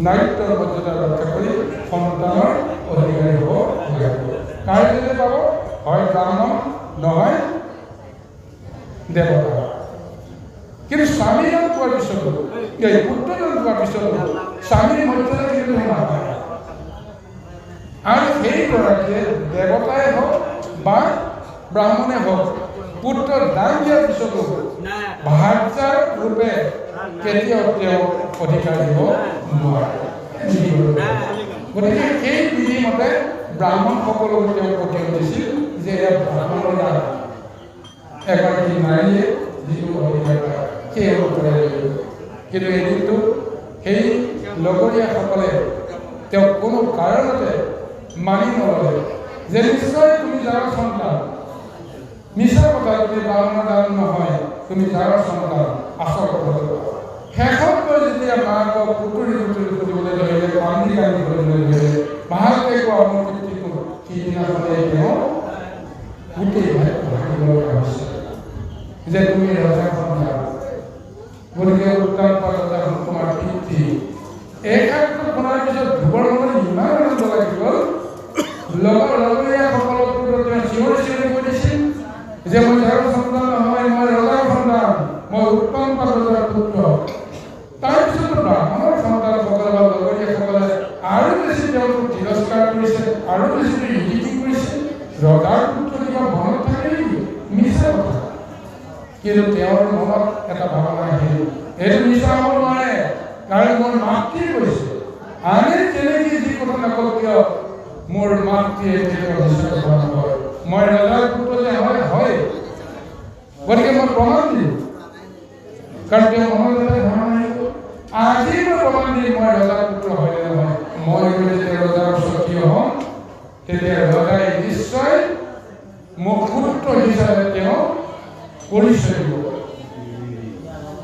নাৰীত্বৰ মৰ্যাদা ৰক্ষা কৰি সন্তানৰ অধিকাৰী হ'ব লাগিব। কাৰ যদি পাব, হয় ব্ৰাহ্মণ, নহয় দেৱতা। কিন্তু স্বামী দান পোৱাৰ পিছতো, পুত্ৰ দান পোৱাৰ পিছতো স্বামীৰ মৰ্যাদা কিন্তু নাপায়। আৰু সেইগৰাকীয়ে দেৱতাই হওক বা ব্ৰাহ্মণে হওক, পুত্ৰ দান দিয়াৰ পিছতো ভাৰ্যাৰ ৰূপে কেতিয়াও তেওঁ অধিকাৰ দিব নোৱাৰে। গতিকে সেই বিধিমতে ব্ৰাহ্মণসকলক তেওঁ পঠিয়াই দিছিল যে ব্ৰাহ্মণৰ দান এগৰাকী নাৰীয়ে যিটো অধিকাৰ পায় সেই অনুসৰি। কিন্তু এদিনটো সেই লগৰীয়াসকলে তেওঁ কোনো কাৰণতে মানি নললে যে নিশ্চয় তুমি যাৰ সন্তান মিছা কথা যদি দান নহয় তুমি যাৰ সন্তান আচল কথা শেষত গৈ যেতিয়া মাকক পুতুৰি কৰিবলৈ ধৰিলে কান্দি কৰিবলৈ ধৰিলে মাকে কোৱা মোৰ পিতৃটো সিদিনাখনে তেওঁ গোটেই ভাবিবলৈ হৈছে যে তুমি ৰজাৰ সন্তান গতিকে উত্তৰ ৰজা তোমাৰ পিতৃ এই কামটো শুনাৰ পিছত ধ্ৰুৱৰ মনত ইমান আনন্দ লাগি গ'ল লগৰীয়াসকলক তেওঁ চিঞৰি কৈ দিছিল যে মই যাৰ সন্তান নহয় মই ৰজাৰ সন্তান মই উত্তম ৰজাৰ পুত্ৰ তাৰপিছত ব্ৰাহ্মণৰ সন্তানসকলে বা লগৰীয়াসকলে আৰু বেছি তেওঁলোকক তিৰস্কাৰ কৰিছে আৰু বেছি ৰীতি কৰিছে ৰজাৰ পুত্ৰ কিবা মনত থাকে নেকি মিছা কথা কিন্তু তেওঁৰ মনত এটা ভাৱনা আহিল এইটো মিছা হ'ব নোৱাৰে কাৰণ মোৰ মাতৃয়ে কৈছে আনে যেনেকৈ যি কথা নকওক কিয় মোৰ মাতৃয়ে কেতিয়াও বিশ্বাস কৰা নহয় মই ৰজাৰ পুত্ৰ যে হয় গতিকে মই প্ৰমাণ দিলোঁ কাৰণ তেওঁ মনত এটা ধাৰণা আহিব আজি মই প্ৰমাণ দিম মই ৰজাৰ পুত্ৰ হয় নে নহয় মই গ'লে যেতিয়া ৰজাৰ ওচৰত থিয় হ'ম তেতিয়া ৰজাই নিশ্চয় মোক পুত্ৰ হিচাপে তেওঁ পৰিচয় দিব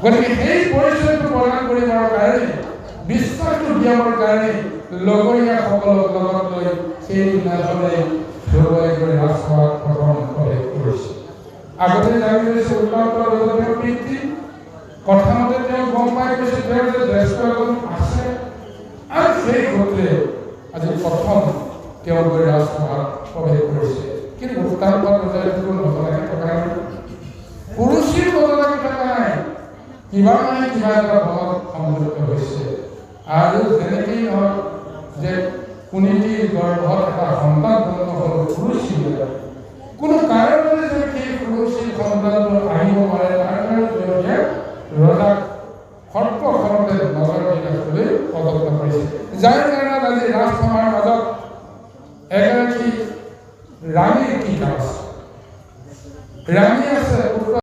গতিকে সেই পৰিচয়টো প্ৰদান কৰিবৰ কাৰণে বিশ্বাসটো দিয়াবৰ কাৰণে লগৰীয়াসকলক লগত লৈ সেইদিনাখনে ধুবুৰী গৈ ৰাজসভাত প্ৰথম প্ৰৱেশ কৰিছে আগতে জানি লৈছে উত্তৰ ৰজাৰ পিতৃ কথা মতে তেওঁ গম পাই গৈছে তেওঁৰ যে জ্যেষ্ঠ এজন আছে আৰু সেই সূত্ৰে আজি প্ৰথম তেওঁ গৈ ৰাজসভাত প্ৰৱেশ কৰিছে কিন্তু উত্তৰ ৰজাৰ নজনাকৈ থকা নাই পুৰুষীৰ নজনাকৈ থকা নাই কিবা নহয় কিবা এটা মনত সংযুক্ত হৈছে আৰু যেনেকেই নহওক যে কুনীতিৰ গৰ্ভত এটা সন্তান জন্ম হ'ল পুৰুষী কোনো কাৰণতে যে সেই পুৰুষীৰ সন্তানটো আহিব পাৰে তাৰ কাৰণে তেওঁলোকে ৰজাক সৰ্বখনতে নজৰ দি ৰাখিবলৈ প্ৰযত্ন কৰিছে যাৰ কাৰণে আজি ৰাজসভাৰ মাজত এগৰাকী ৰাণীৰ কি কাম আছে ৰাণী